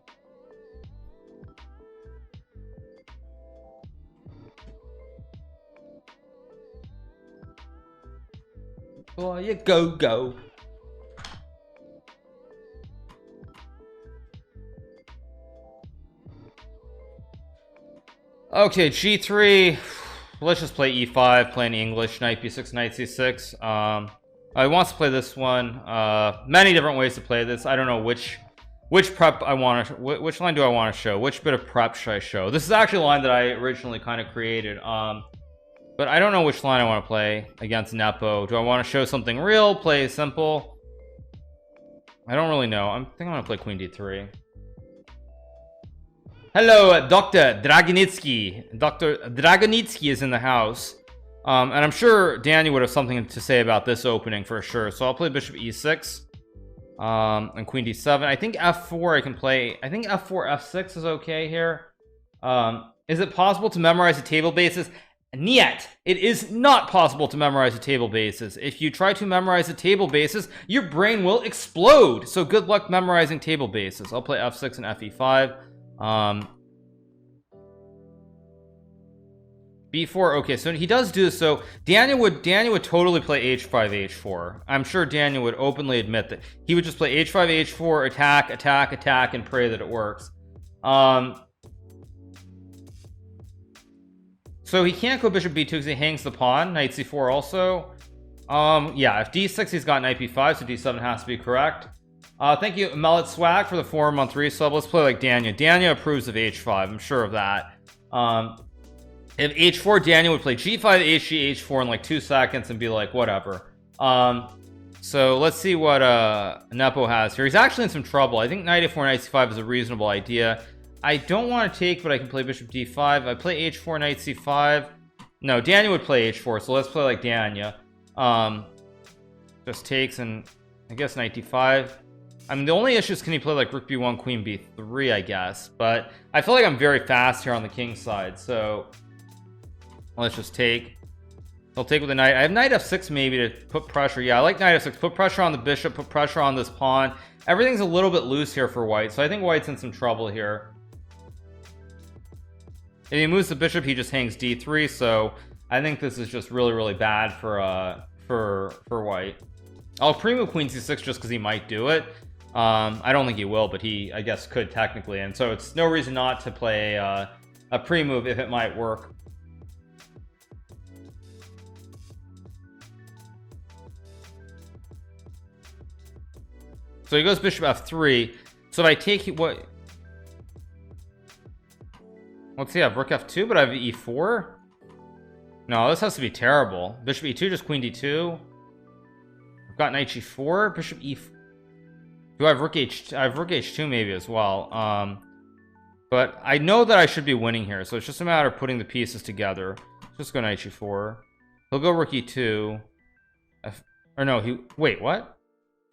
Oh, you go. Okay, g3. Let's just play e5, playing English. Knight b6, knight c6. I want to play this one. Many different ways to play this. I don't know which prep I want to. Which line do I want to show? Which bit of prep should I show? This is actually a line that I originally kind of created. But I don't know which line I want to play against Nepo. Do I want to show something real? Play simple? I don't really know. I think I'm gonna play queen d3. Hello, Dr. Dragonitsky. Dr. Dragonitsky is in the house. And I'm sure Daniel would have something to say about this opening for sure. So I'll play bishop e6. And queen d7. I think f4 I can play. I think f4, f6 is okay here. Is it possible to memorize the table bases? Niet. It is not possible to memorize the table bases. If you try to memorize the table bases, your brain will explode. So good luck memorizing table bases. I'll play f6 and fe5. b4. Okay, so he does do this. So Daniel would totally play h5 h4. I'm sure Daniel would openly admit that he would just play h5 h4, attack, and pray that it works. So he can't go bishop b2 because he hangs the pawn. Knight c4 also. Yeah, if d6 he's got knight b5, so d7 has to be correct. Thank you, Mellet Swag, for the 4-month resub. Let's play like Daniel. Daniel approves of h5. I'm sure of that. If h4, Daniel would play g5, hg, h4 in like 2 seconds and be like, whatever. So let's see what Nepo has here. He's actually in some trouble. I think knight a4, knight c5 is a reasonable idea. I don't want to take, but I can play bishop d5. I play h4, knight c5. No, Daniel would play h4, so let's play like Daniel. Just takes, and I guess knight d5. I mean, the only issue is, can he play like rook b1, queen b3, I guess. But I feel like I'm very fast here on the king side, so let's just take. He'll take with the knight. I have knight f6 maybe to put pressure. Yeah, I like knight f6. Put pressure on the bishop, put pressure on this pawn. Everything's a little bit loose here for white, so I think white's in some trouble here. If he moves the bishop, he just hangs d3, so I think this is just really bad for white. I'll pre-move queen c6 just because he might do it. I don't think he will, but he, I guess, could technically, and so it's no reason not to play a pre-move if it might work. So he goes bishop f3. So if I take what? Let's see, I have rook f2, but I have e4. No, this has to be terrible. Bishop e2, just queen d2. I've got knight g4, bishop e4. Do I have rook h? I have rook h2 maybe as well. But I know that I should be winning here, so it's just a matter of putting the pieces together. Just go knight g4. He'll go rook e2. Or no, wait, what?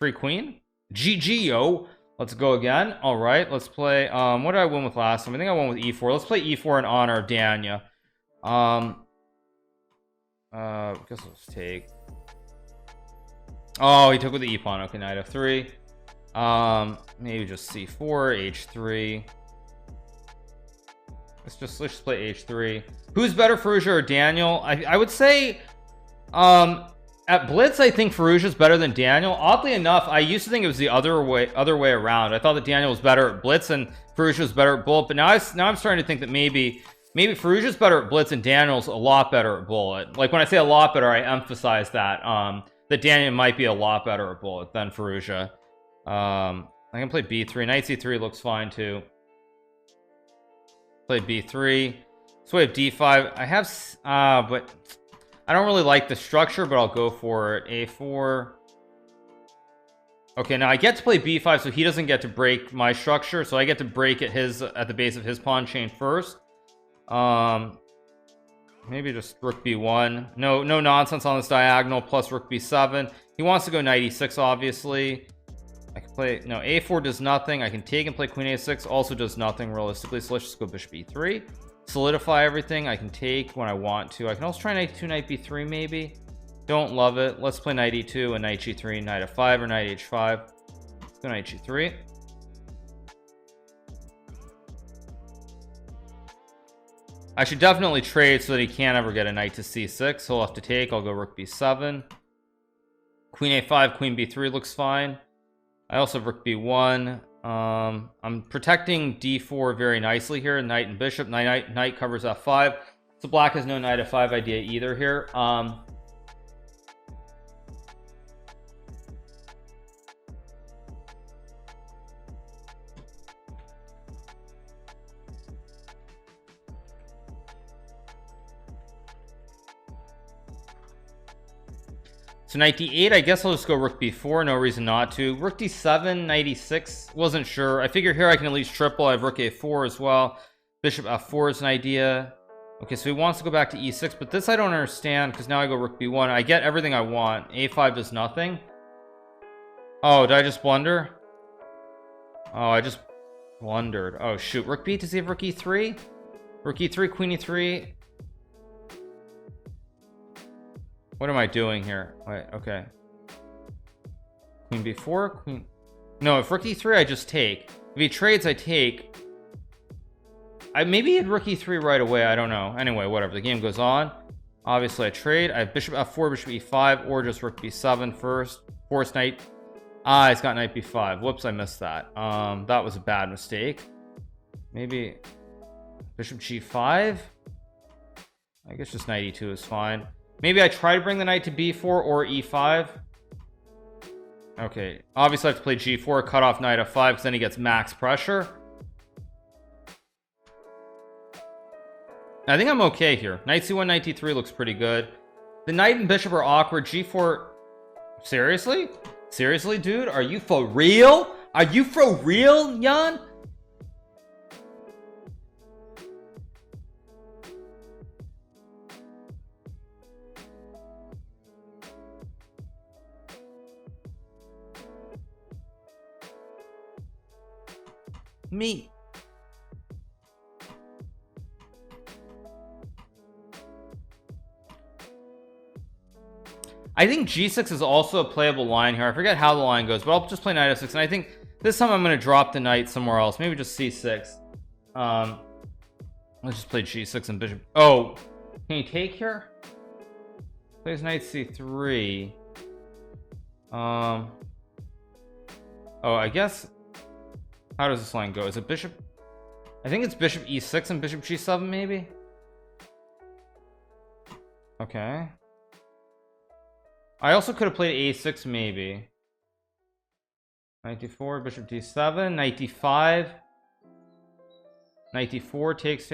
Free queen? GG, yo. Let's go again. All right, let's play. What did I win with last time? I think I won with e4. Let's play e4 in honor of Danya. Guess let's take. Oh, he took with the e pawn. Okay, knight f3. Maybe just c4, h3. Let's just play h3. Who's better, Firouzja or Daniel? I would say, at Blitz, I think Firouzja's better than Daniel. Oddly enough, I used to think it was the other way around. I thought that Daniel was better at Blitz and Firouzja was better at Bullet, but now I'm starting to think that maybe Firouzja's better at Blitz and Daniel's a lot better at Bullet. Like when I say a lot better, I emphasize that that Daniel might be a lot better at Bullet than Firouzja. I can play b3. Knight c3 looks fine too. Play b3. So we have d5. I have but I don't really like the structure, but I'll go for it. A4. Okay, now I get to play b5, so he doesn't get to break my structure, so I get to break at the base of his pawn chain first. Maybe just rook b1. No nonsense on this diagonal, plus rook b7. He wants to go knight e6, obviously. I can play, no, a4 does nothing. I can take and play queen a6, also does nothing realistically, so let's just go bishop e3. Solidify everything. I can take when I want to. I can also try knight 2, knight b3 maybe. Don't love it. Let's play knight e2 and knight g3, knight f5 or knight h5. Let's go knight g3. I should definitely trade so that he can't ever get a knight to c6. He'll have to take. I'll go rook b7. Queen a5, queen b3 looks fine. I also have rook b1. I'm protecting d4 very nicely here. Knight and bishop. Knight covers f5. So black has no knight f5 idea either here. So knight d8, I guess I'll just go rook b4. No reason not to. Rook d7, knight e6. Wasn't sure. I figure here I can at least triple. I have rook a4 as well. Bishop f4 is an idea. Okay, so he wants to go back to e6, but this I don't understand because now I go rook b1. I get everything I want. a5 does nothing. Oh, did I just blunder? Oh, I just blundered. Oh, shoot. Rook b, does he have rook e3? Rook e3, queen e3. What am I doing here? Wait, okay. Queen b4, queen. No, if rook e3, I just take. If he trades, I take. Maybe he had rook e3 right away. I don't know. Anyway, whatever. The game goes on. Obviously, I trade. I have bishop f4, bishop e5, or just rook b7 first. Force knight. He's got knight b5. Whoops, I missed that. That was a bad mistake. Maybe bishop g5. I guess just knight e2 is fine. Maybe I try to bring the knight to b4 or e5. Okay, obviously I have to play g4, cut off knight f5, because then he gets max pressure. I think I'm okay here. Knight c1, knight d3 looks pretty good. The knight and bishop are awkward. g4. Seriously? Seriously, dude? Are you for real? Are you for real, Jan? Me. I think g6 is also a playable line here. I forget how the line goes, but I'll just play knight f6, and I think this time I'm going to drop the knight somewhere else. Maybe just c6. Let's just play g6 and bishop. Oh, can you take here? Plays knight c3. Oh, I guess. How does this line go? Is it bishop? I think it's bishop e6 and bishop g7 maybe. Okay. I also could have played a6 maybe. Knight d4, bishop d7, knight d5. Knight d4 takes.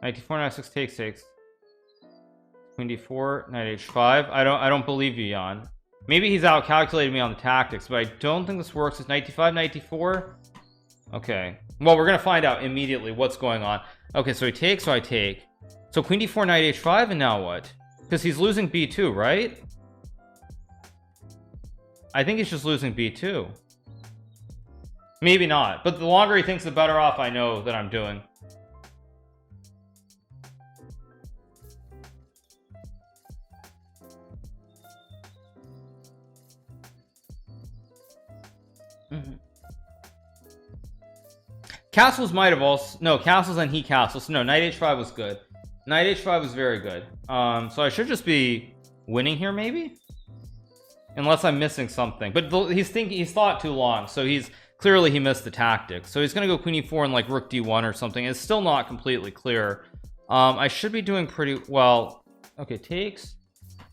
Knight d4, knight 6 takes. Queen d4, knight h5. I don't believe you, Jan. Maybe he's out calculating me on the tactics, but I don't think this works. It's knight d5, knight d4. Okay. Well, we're gonna find out immediately what's going on. Okay, so he takes, so I take. So queen d4, knight h5, and now what? Because he's losing b2, right? I think he's just losing b2. Maybe not, but the longer he thinks, the better off I know that I'm doing. Castles might have also, no, castles and he castles. No, knight h5 was good. Knight h5 was very good. So I should just be winning here, maybe, unless I'm missing something. But he's thought too long, so he's clearly he missed the tactic. So he's gonna go queen e4 and like rook d1 or something. It's still not completely clear. I should be doing pretty well. Okay, takes.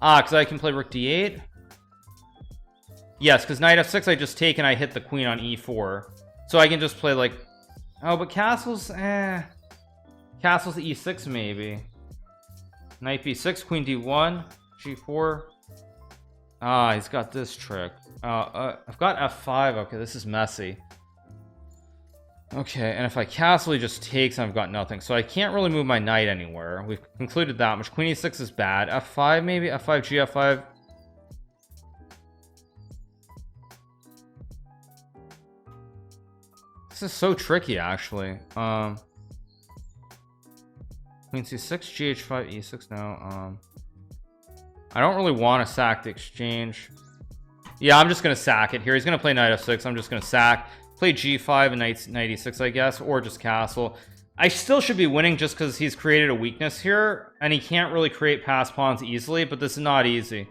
Because I can play rook d8. Yes, because knight f6 I just take and I hit the queen on e4, so I can just play like, oh, but castles, castles e6 maybe. Knight b6, queen d1, g4. He's got this trick. I've got f5. Okay, this is messy. Okay, and if I castle, he just takes and I've got nothing, so I can't really move my knight anywhere. We've concluded that much. Queen e6 is bad. f5 maybe, f5 g f5. This is so tricky, actually. Queen c6, gh5, e6 now. I don't really want to sack the exchange. Yeah, I'm just gonna sack it here. He's gonna play knight f6. I'm just gonna sack, play g5 and knight e6, I guess, or just castle. I still should be winning just because he's created a weakness here and he can't really create passed pawns easily, but this is not easy.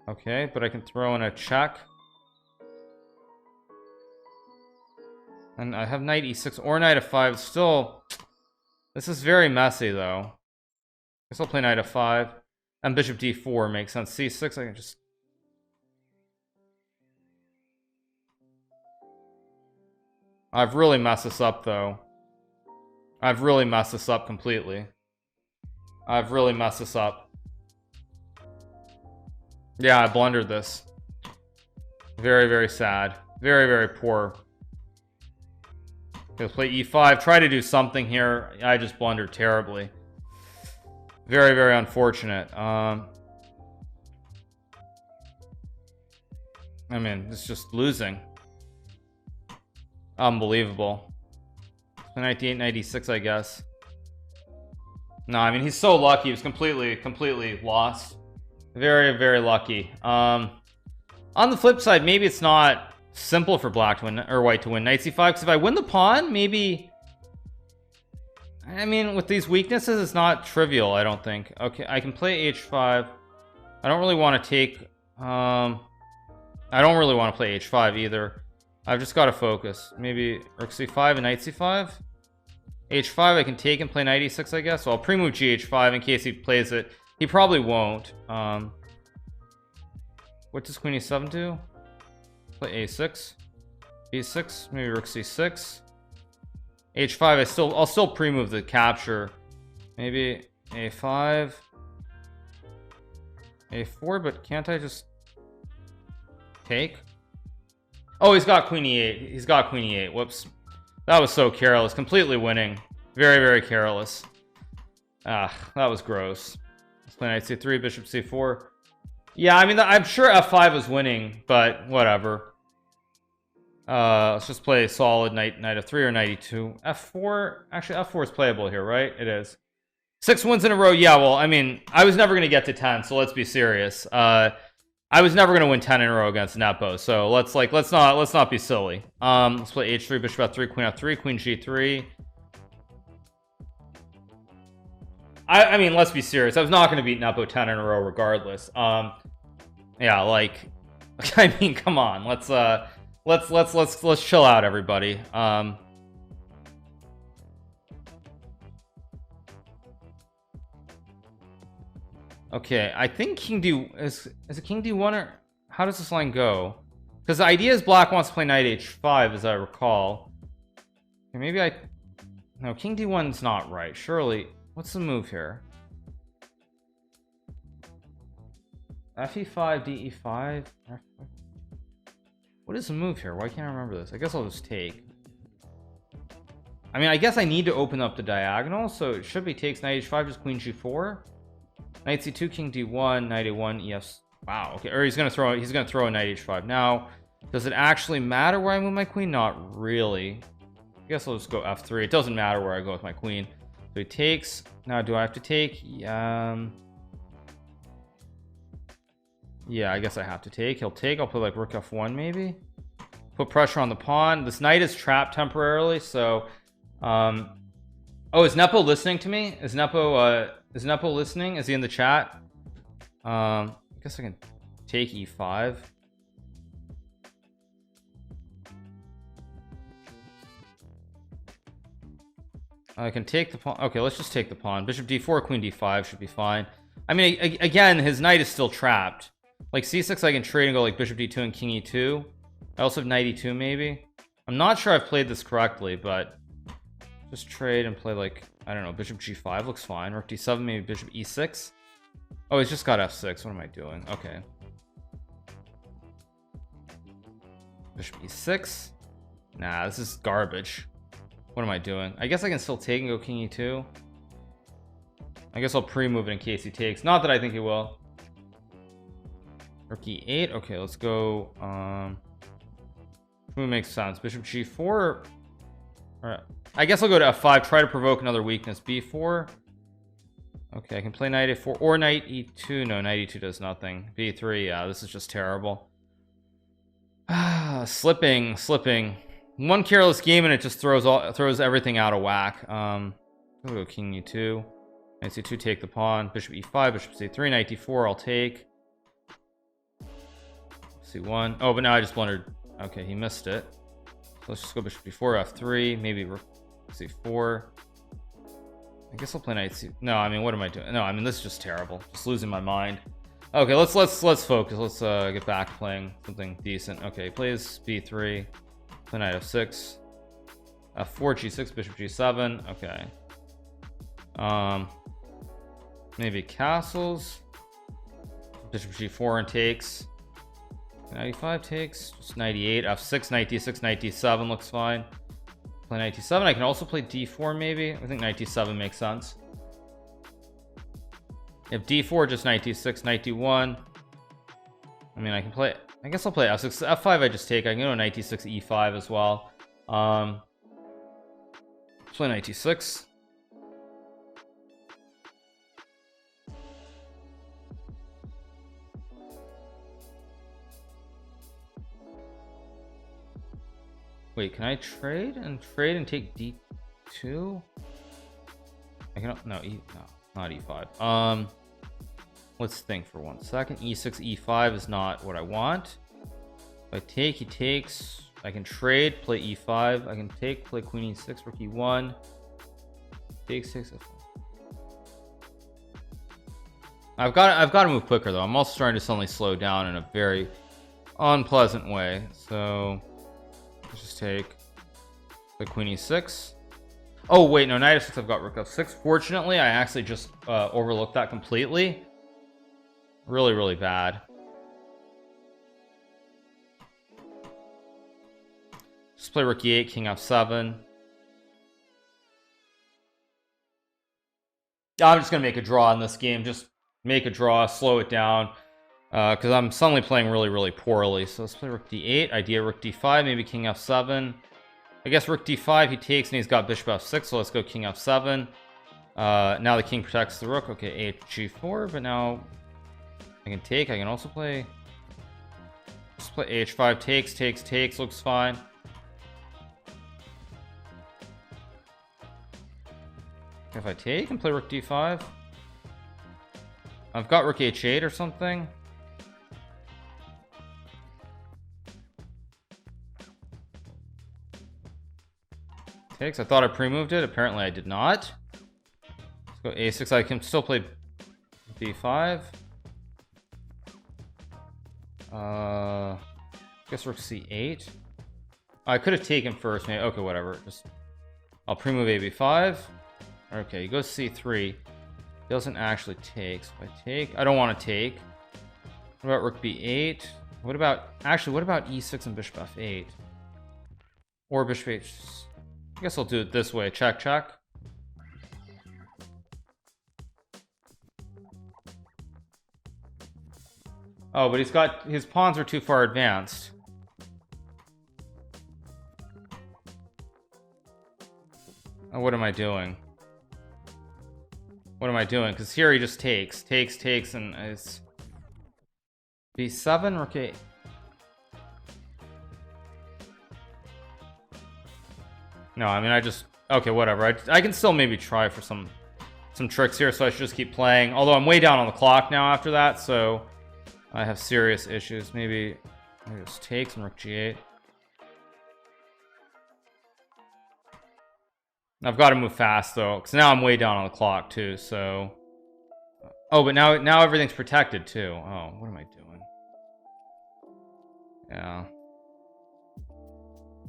Okay, but I can throw in a check. And I have knight e6 or knight f5. Still, this is very messy though. I guess I'll play knight f5 and bishop d4 makes sense. c6, I can just, I've really messed this up though. I've really messed this up completely. I've really messed this up. Yeah, I blundered this. Very, very sad. Very, very poor. Let's play e5. Try to do something here. I just blundered terribly. Very, very unfortunate. I mean, it's just losing. Unbelievable. Knight d8, knight e6, I guess. No, I mean, he's so lucky. He was completely lost. Very, very lucky. On the flip side, maybe it's not simple for black to win, or white to win knight c5, because if I win the pawn, maybe, I mean, with these weaknesses, it's not trivial, I don't think. Okay, I can play h5. I don't really want to take, I don't really want to play h5 either. I've just got to focus. Maybe rook c5 and knight c5. h5 I can take and play knight e6, I guess. So I'll pre-move gh5 in case he plays it. He probably won't. What does queen e7 do? Play a6, b6, maybe rook c6, h5. I'll still pre-move the capture. Maybe a5, a4, but can't I just take? Oh, he's got queen e8. He's got queen e8. Whoops, that was so careless. Completely winning. Very, very careless. That was gross. Let's play knight c3, bishop c4. Yeah, I mean, I'm sure f5 was winning, but whatever. Let's just play solid knight f3 or knight e2. f4, actually f4 is playable here, right? It is. 6 wins in a row. Yeah, well, I mean, I was never gonna get to 10, so let's be serious. I was never gonna win 10 in a row against Nepo, so let's not be silly. Let's play h3, bishop f3, queen f3, queen g3. I mean, let's be serious. I was not going to beat Nepo 10 in a row regardless. Yeah, like, I mean, come on. Let's chill out, everybody. Okay, I think king d is it king d1, or how does this line go? Because the idea is black wants to play knight h5, as I recall. Okay, maybe no, king d1's not right, surely. What's the move here? fe5, de5. What is the move here? Why can't I remember this? I guess I'll just take. I mean, I guess I need to open up the diagonal, so it should be takes knight h5, just queen g4, knight c2, king d1, knight a1, yes. Wow. Okay, or he's gonna throw a knight h5 now. Does it actually matter where I move my queen? Not really. I guess I'll just go f3. It doesn't matter where I go with my queen. So he takes. Now do I have to take? Yeah, I guess I have to take. He'll take. I'll put like rook f1 maybe. Put pressure on the pawn. This knight is trapped temporarily, so oh, is Nepo listening to me? Is Nepo listening? Is he in the chat? I guess I can take e5. I can take the pawn. Okay, let's just take the pawn. Bishop d4, queen d5 should be fine. I mean, again, his knight is still trapped. Like c6 I can trade and go like bishop d2 and king e2. I also have knight e2 maybe. I'm not sure I've played this correctly, but just trade and play like, I don't know, bishop g5 looks fine. Rook d7, maybe bishop e6. Oh, he's just got f6. What am I doing? Okay. Bishop e6. Nah, this is garbage. What am I doing? I guess I can still take and go king e2. I guess I'll pre-move it in case he takes. Not that I think he will. Rook e8. Okay, let's go. Which makes sense? Bishop g4. All right. I guess I'll go to f5. Try to provoke another weakness. b4. Okay, I can play knight a4 or knight e2. No, knight e2 does nothing. b3. Yeah, this is just terrible. Slipping. One careless game and it just throws everything out of whack. I'll go king e2. Knight c2, take the pawn. Bishop e5, bishop c3, knight d4. I'll take. c1. Oh, but now I just blundered. Okay, he missed it. So let's just go bishop b4, f3, maybe rook c4. I guess I'll play knight c. No, I mean, what am I doing? No, I mean, this is just terrible. Just losing my mind. Okay, let's focus. Let's get back to playing something decent. Okay, he plays b3. Play knight f6. f4, g6, bishop g7. Okay. Maybe castles. Bishop g4 and takes. Knight e5 takes. Just knight e8, f6, knight d6, knight d7 looks fine. Play knight d7. I can also play d4 maybe. I think knight d7 makes sense. If d4, just knight d6, knight d1. I mean, I can play. I guess I'll play f6. f5 I just take. I can go knight d6, e5 as well. Play knight d6. Wait, can I trade and take d2? I can no, not e5. Let's think for 1 second. e6, e5 is not what I want. If I take, he takes. I can trade, play e5. I can take, play queen e6, rook e1. Take 6. I've got to move quicker though. I'm also starting to suddenly slow down in a very unpleasant way. So let's just take the queen e6. Oh wait, no, knight f6. I've got rook f6. Fortunately, I actually just overlooked that completely. Really bad. Just play rook e8, king f7. I'm just gonna make a draw in this game. Just make a draw, slow it down, because I'm suddenly playing really poorly. So let's play rook d8. Idea rook d5, maybe king f7. I guess rook d5 he takes and he's got bishop f6. So let's go king f7. Now the king protects the rook. Okay, h4, but now I can take. I can also play. Let's play h5. Takes. Looks fine. If I take and play rook d5, I've got rook h8 or something. Takes. I thought I pre-moved it. Apparently I did not. Let's go a6. I can still play b5. I guess rook c8. I could have taken first. Maybe. Okay, whatever. Just I'll pre-move ab5. Okay, he goes c3. Doesn't actually take. So if I take, I don't want to take. What about rook b8? What about e6 and bishop f8? Or bishop h. I guess I'll do it this way. Check. Oh, but his pawns are too far advanced. What am I doing? What am I doing? Because here he just takes, and it's b7, rook 8. No, I mean, I just, okay, whatever. I can still maybe try for some tricks here, so I should just keep playing. Although I'm way down on the clock now after that, so I have serious issues. Maybe I just take some rook g8. I've got to move fast though, because now I'm way down on the clock too. So, oh, but now everything's protected too. Oh, what am I doing? Yeah.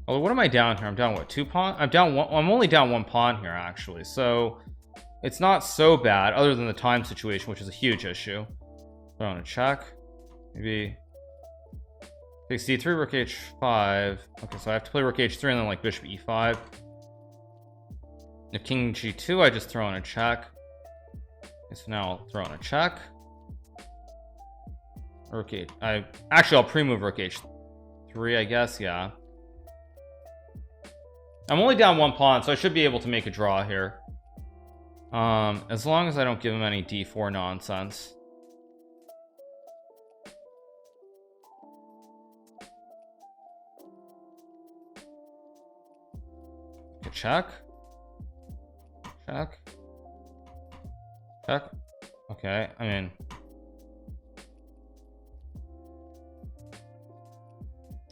Well, what am I down here? I'm down what, 2 pawn? I'm down one. I'm only down 1 pawn here actually, so it's not so bad, other than the time situation, which is a huge issue. Throw in a check. Maybe takes d3, rook h5. Okay, so I have to play rook h3 and then like bishop e5. If king g2, I just throw in a check. Okay, so now I'll throw in a check. Rook h. I'll pre-move rook h3, I guess. Yeah. I'm only down 1 pawn, so I should be able to make a draw here. As long as I don't give him any d4 nonsense. Okay, check. Check. Check. Okay, I mean,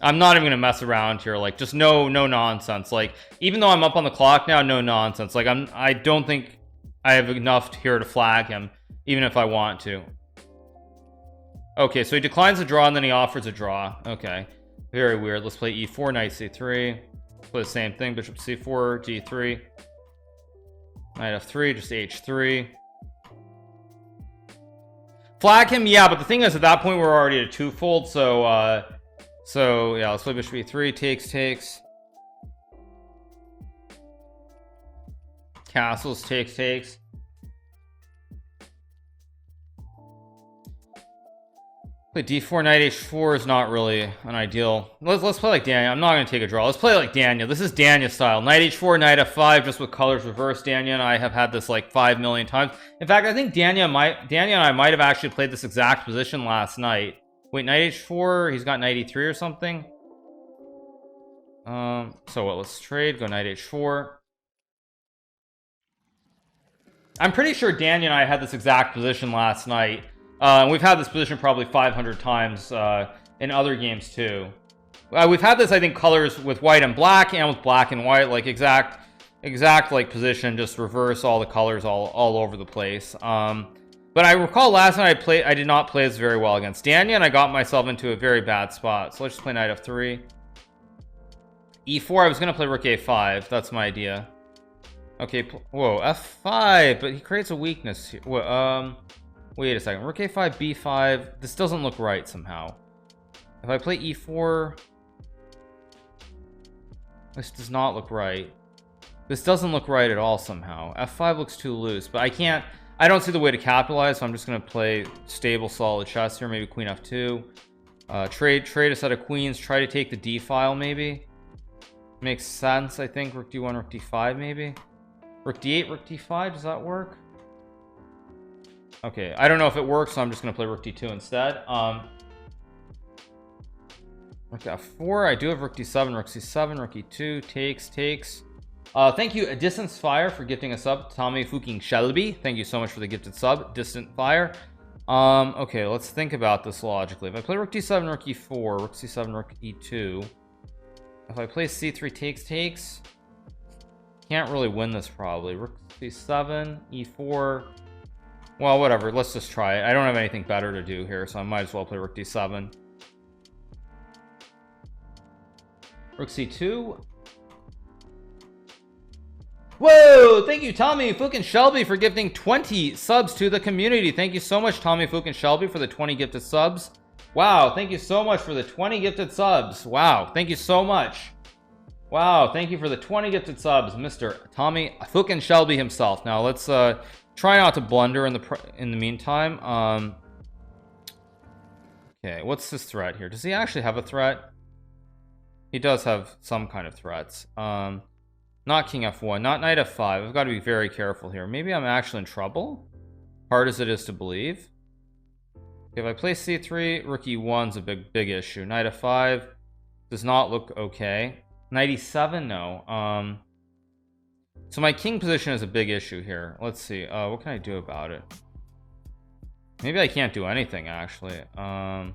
I'm not even gonna mess around here. Like, just no nonsense. Like, even though I'm up on the clock now, no nonsense. Like, I don't think I have enough here to flag him, even if I want to. Okay, so he declines a draw and then he offers a draw. Okay, very weird. Let's play e4, knight c3. Play the same thing, bishop c4, d3, knight f3, just h3. Flag him, yeah, but the thing is, at that point we're already at a twofold, so yeah, let's play bishop e3, takes, castles, takes. Play d4, knight h4 is not really an ideal. Let's play like Daniel. I'm not going to take a draw. Let's play like Daniel. This is Daniel style. Knight h4, knight f5, just with colors reversed. Daniel and I have had this like 5 million times. In fact, I think Daniel and I might have actually played this exact position last night. Wait, knight h4, he's got knight e3 or something. So what, let's trade, go knight h4. I'm pretty sure Daniel and I had this exact position last night. We've had this position probably 500 times in other games too. We've had this, I think, colors with white and black, and with black and white, like exact like position, just reverse all the colors all over the place. But I recall last night I did not play this very well against Daniel, and I got myself into a very bad spot. So let's just play knight f3. e4, I was going to play rook a5. That's my idea. Okay, whoa, f5, but he creates a weakness here. Wait a second, rook a5, b5. This doesn't look right somehow. If I play e4, this does not look right. This doesn't look right at all somehow. f5 looks too loose, but I don't see the way to capitalize, so I'm just going to play stable, solid chess here. Maybe queen f2. Trade a set of queens. Try to take the d file, maybe. Makes sense, I think. Rook d1, rook d5, maybe. Rook d8, rook d5. Does that work? Okay, I don't know if it works, so I'm just going to play rook d2 instead. Rook f4. I do have rook d7, rook c7, rook e2. Takes. Thank you, Distant Fire, for gifting a sub. Tommy fucking Shelby, thank you so much for the gifted sub. Distant Fire. Okay, let's think about this logically. If I play rook d7, rook e4, rook c7, rook e2. If I play c3, takes. Can't really win this probably. Rook c7, e4. Well, whatever. Let's just try it. I don't have anything better to do here, so I might as well play rook d7. Rook c2. Whoa! Thank you, Tommy Fukin Shelby, for gifting 20 subs to the community. Thank you so much, Tommy Fukin Shelby, for the 20 gifted subs. Wow, thank you so much for the 20 gifted subs. Wow, thank you so much. Wow, thank you for the 20 gifted subs, Mr. Tommy Fukin Shelby himself. Now let's try not to blunder in the meantime. Okay, what's this threat here? Does he actually have a threat? He does have some kind of threats. Not king f1, not knight f5. I've got to be very careful here. Maybe I'm actually in trouble, hard as it is to believe. If I play c3, rook e1's a big issue. Knight f5 does not look okay. Knight e7, no. So my king position is a big issue here. Let's see, what can I do about it? Maybe I can't do anything, actually. I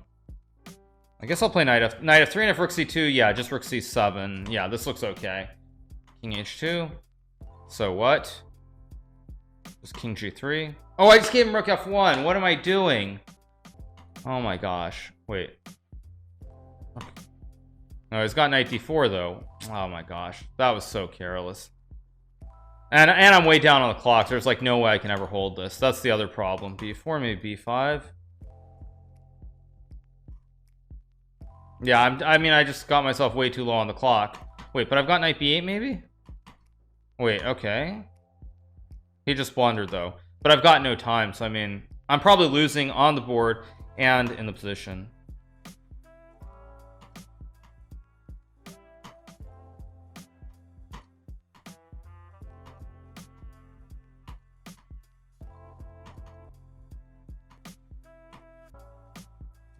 guess I'll play knight f3 and if rook c2, yeah, just rook c7. Yeah, this looks okay. King h2. So what? Just king g3. Oh, I just gave him rook f1. What am I doing? Oh my gosh. Wait. No, he's got knight d4 though. Oh my gosh, that was so careless. And I'm way down on the clock. There's like no way I can ever hold this. That's the other problem. b4, maybe b5. Yeah, I mean, I just got myself way too low on the clock. Wait, but I've got knight b8 maybe? Wait, okay. He just blundered though. But I've got no time, so I mean, I'm probably losing on the board and in the position.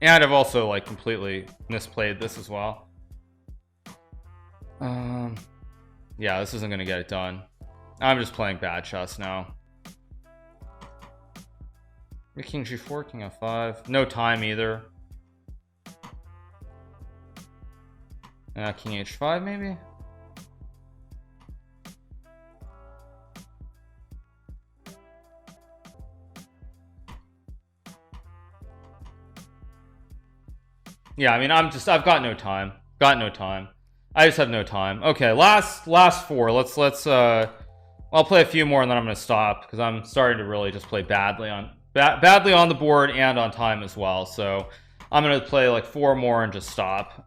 And I've also like completely misplayed this as well. Yeah, this isn't gonna get it done. I'm just playing bad chess now. King g4, king f5. No time either. King h5 maybe. Yeah, I mean, I've got no time. I just have no time. Okay, last four. Let's I'll play a few more and then I'm gonna stop because I'm starting to really just play badly on the board and on time as well. So I'm gonna play like 4 more and just stop.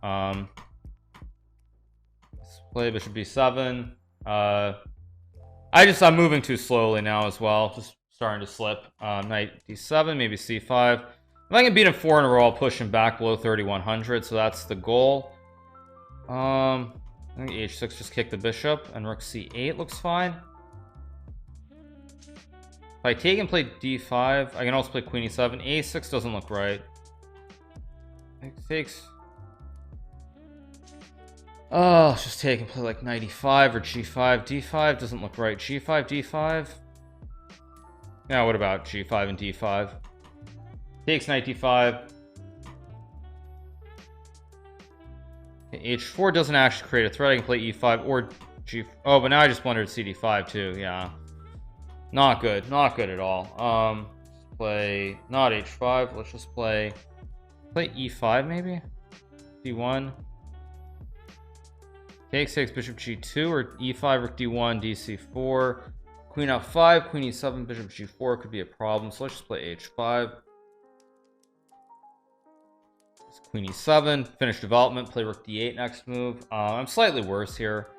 Let's play bishop b7. I'm moving too slowly now as well, just starting to slip. Knight d7, maybe c5. If I can beat him 4 in a row, I'll push him back below 3100, so that's the goal. I think h6, just kick the bishop, and rook c8 looks fine. If I take and play d5, I can also play queen e7. a6 doesn't look right. It takes... Oh, let's just take and play like knight e5 or g5. d5 doesn't look right. g5, d5. Yeah, what about g5 and d5? Takes knight d5. h4 doesn't actually create a threat. I can play e5 or g. Oh, but now I just blundered cd5 too. Yeah, not good at all. Play not h5. Let's just play e5 maybe. d1. Takes bishop g2 or e5 rook d1 dc4. Queen f5, queen e7, bishop g4 could be a problem. So let's just play h5. Queen e7, finish development, play rook d8 next move. I'm slightly worse here.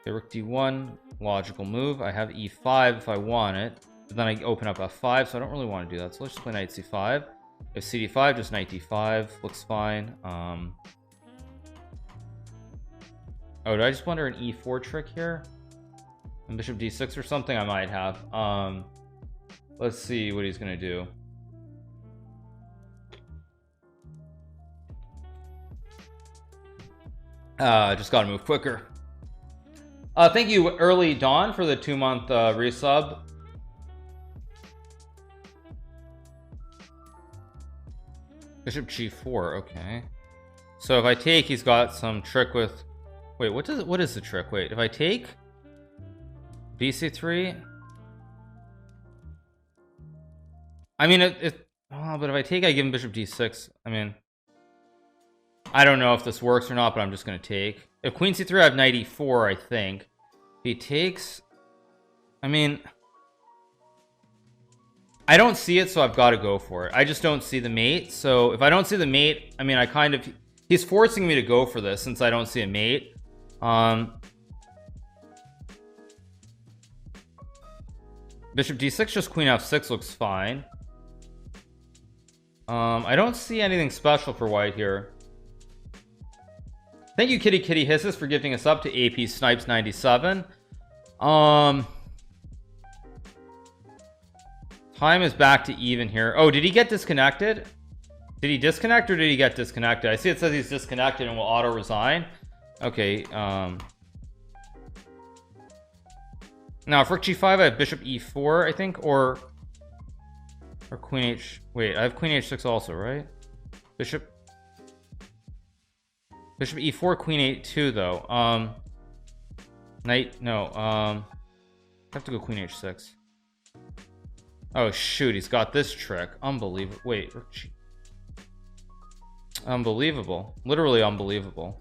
Okay, rook d1, logical move. I have e5 if I want it, but then I open up f5, so I don't really want to do that. So let's just play knight c5. If cd5, just knight d5 looks fine. Oh, did I just blunder an e4 trick here? And bishop d6 or something? I might have. Let's see what he's gonna do. Just gotta move quicker. Thank you, Early Dawn, for the 2-month resub. Bishop g4, okay. So if I take, he's got some trick with... Wait, what is the trick? Wait, if I take bc3... I mean, oh, but if I take, I give him bishop d6. I mean... I don't know if this works or not, but I'm just going to take. If queen c3, I have knight e4, I think. If he takes... I mean... I don't see it, so I've got to go for it. I just don't see the mate. So if I don't see the mate, I mean, I kind of... He's forcing me to go for this since I don't see a mate. Bishop d6, just queen f6 looks fine. I don't see anything special for white here. Thank you, Kitty Hisses, for gifting us up to AP Snipes 97. Time is back to even here. Oh, did he get disconnected? Did he disconnect or did he get disconnected? I see it says he's disconnected and will auto resign. Okay. Now if rook g5, I have bishop e4, I think, or queen h. Wait, I have queen h6 also, right? Bishop e4, queen a2 though. Knight, no. I have to go queen h6. Oh shoot, he's got this trick. Unbelievable. Wait, rook g. Unbelievable, literally unbelievable.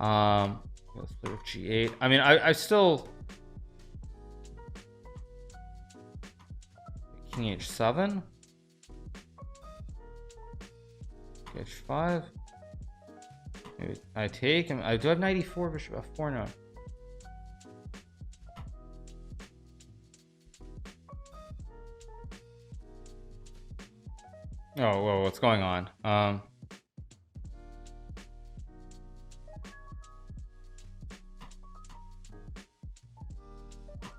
Let's play rook g8. I mean, I still king h7, h5. Maybe I take him. I do have knight e4, bishop f4 now. Oh, whoa, what's going on?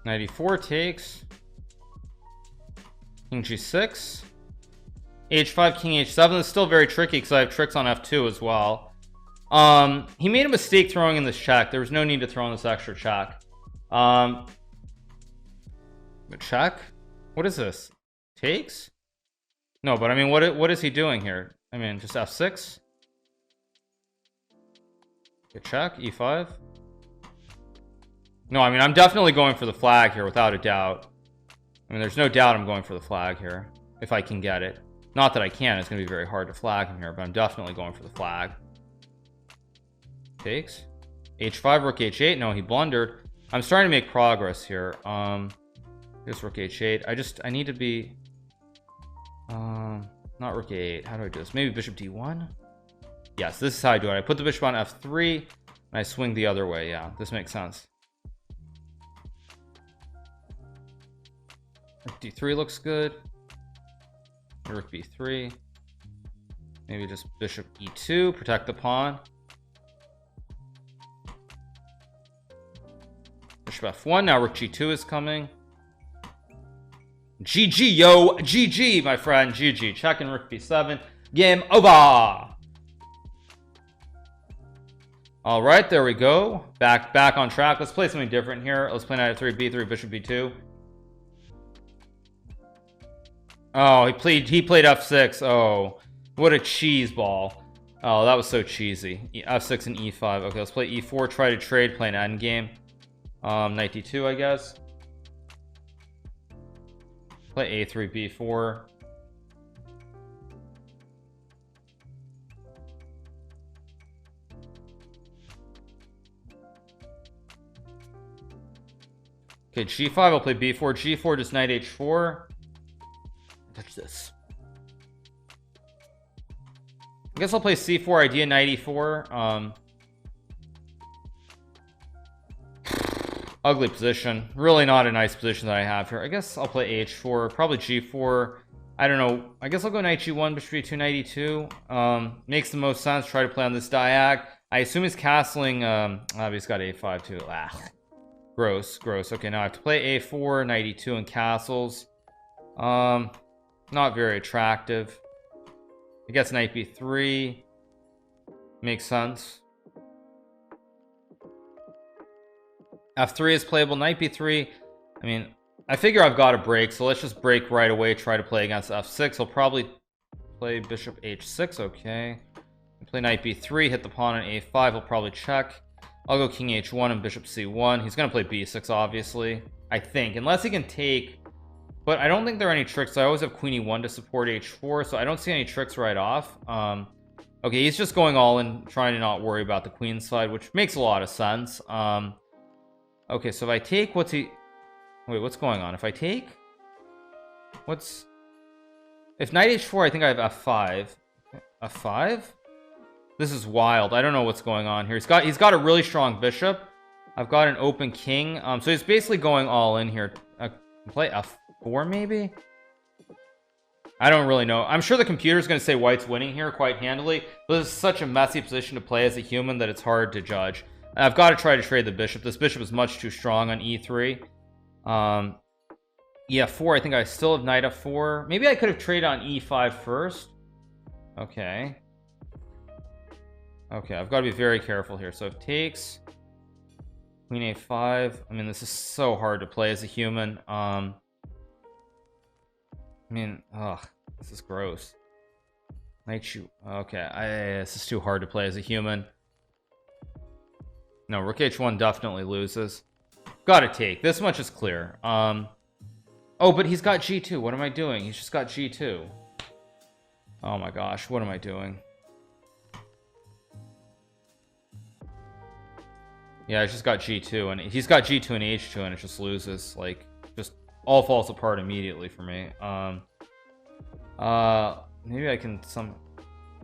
Knight e4 takes. King g6. h5, king h7. This is still very tricky because I have tricks on f2 as well. He made a mistake throwing in this check. There was no need to throw in this extra check. Check? What is this? Takes? No, but I mean, what is he doing here? I mean, just f6. Okay, check, e5. No, I mean, I'm definitely going for the flag here without a doubt. I mean, there's no doubt I'm going for the flag here if I can get it. Not that I can, it's gonna be very hard to flag him here, but I'm definitely going for the flag. Takes. h5, rook h8. No, he blundered. I'm starting to make progress here. Here's rook h8. I need to be not rook a8. How do I do this? Maybe bishop d1. Yes, this is how I do it. I put the bishop on f3 and I swing the other way. Yeah, this makes sense. Rook d3 looks good. Rook b3. Maybe just bishop e2, protect the pawn. Bishop f1. Now rook g2 is coming. GG, yo, GG, my friend, GG. Checking rook b7. Game over. All right, there we go. Back on track. Let's play something different here. Let's play knight f3, b3, bishop b2. Oh, he played f6. Oh, what a cheese ball. Oh, that was so cheesy. f6 and e5. Okay, let's play e4. Try to trade, play an endgame. Knight d2, I guess. Play a3, b4. Okay, g5. I'll play b4. g4, just knight h4. Touch this. I guess I'll play c4, idea knight e4. Ugly position, really not a nice position that I have here. I guess I'll play h4, probably g4. I don't know, I guess I'll go knight g1, bishop e2, knight e2. Makes the most sense. Try to play on this diag. I assume he's castling. He's got a5 too. Gross. Okay, now I have to play a4, knight e2, and castles. Not very attractive. I guess knight b3 makes sense. f3 is playable. Knight b3. I mean, I figure I've got a break, so let's just break right away. Try to play against f6. I'll probably play bishop h6. Okay, play knight b3, hit the pawn on a5. He'll probably check. I'll go king h1 and bishop c1. He's gonna play b6, obviously, I think, unless he can take. But I don't think there are any tricks. I always have queen e1 to support h4, so I don't see any tricks right off. Okay, he's just going all in, trying to not worry about the queen side, which makes a lot of sense. Okay, so if I take, what's going on? If I take, if knight h4, I think I have f5. f5? This is wild. I don't know what's going on here. He's got a really strong bishop. I've got an open king. So he's basically going all in here. Play f4 maybe? I don't really know. I'm sure the computer's going to say white's winning here quite handily, but this is such a messy position to play as a human that it's hard to judge. I've got to try to trade the bishop. This bishop is much too strong on e3. E4, I think I still have knight f4. Maybe I could have traded on e5 first. Okay. Okay, I've got to be very careful here. So it takes queen a5. I mean, this is so hard to play as a human. I mean, ugh, this is gross. Knight shoot. Okay, this is too hard to play as a human. No, rook h1 definitely loses. Gotta take. This much is clear. Oh, but he's got g2. What am I doing? He's just got g2. Oh my gosh, what am I doing? Yeah, he's just got g2, and he's got g2 and h2, and it just loses. Like, just all falls apart immediately for me. Maybe I can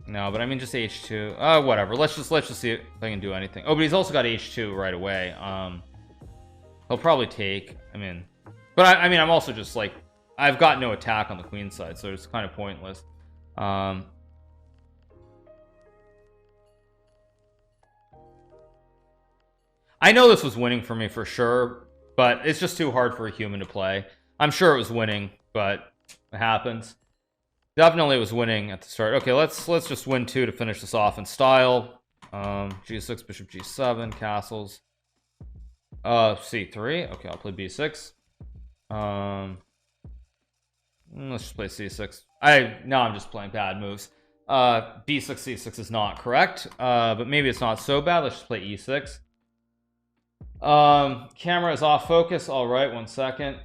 no, but I mean just h2. Whatever. Let's just see if I can do anything. Oh, but he's also got h2 right away. He'll probably take. I mean, but I mean, I'm also just like, I've got no attack on the queen side, so it's kind of pointless. I know this was winning for me for sure, but it's just too hard for a human to play. I'm sure it was winning, but it happens. Definitely it was winning at the start. Okay, let's just win 2 to finish this off in style. G6, bishop g7, castles. C3. Okay, I'll play b6. Let's just play c6. Now I'm just playing bad moves. B6, c6 is not correct, but maybe it's not so bad. Let's just play e6. Camera is off focus. All right, 1 second.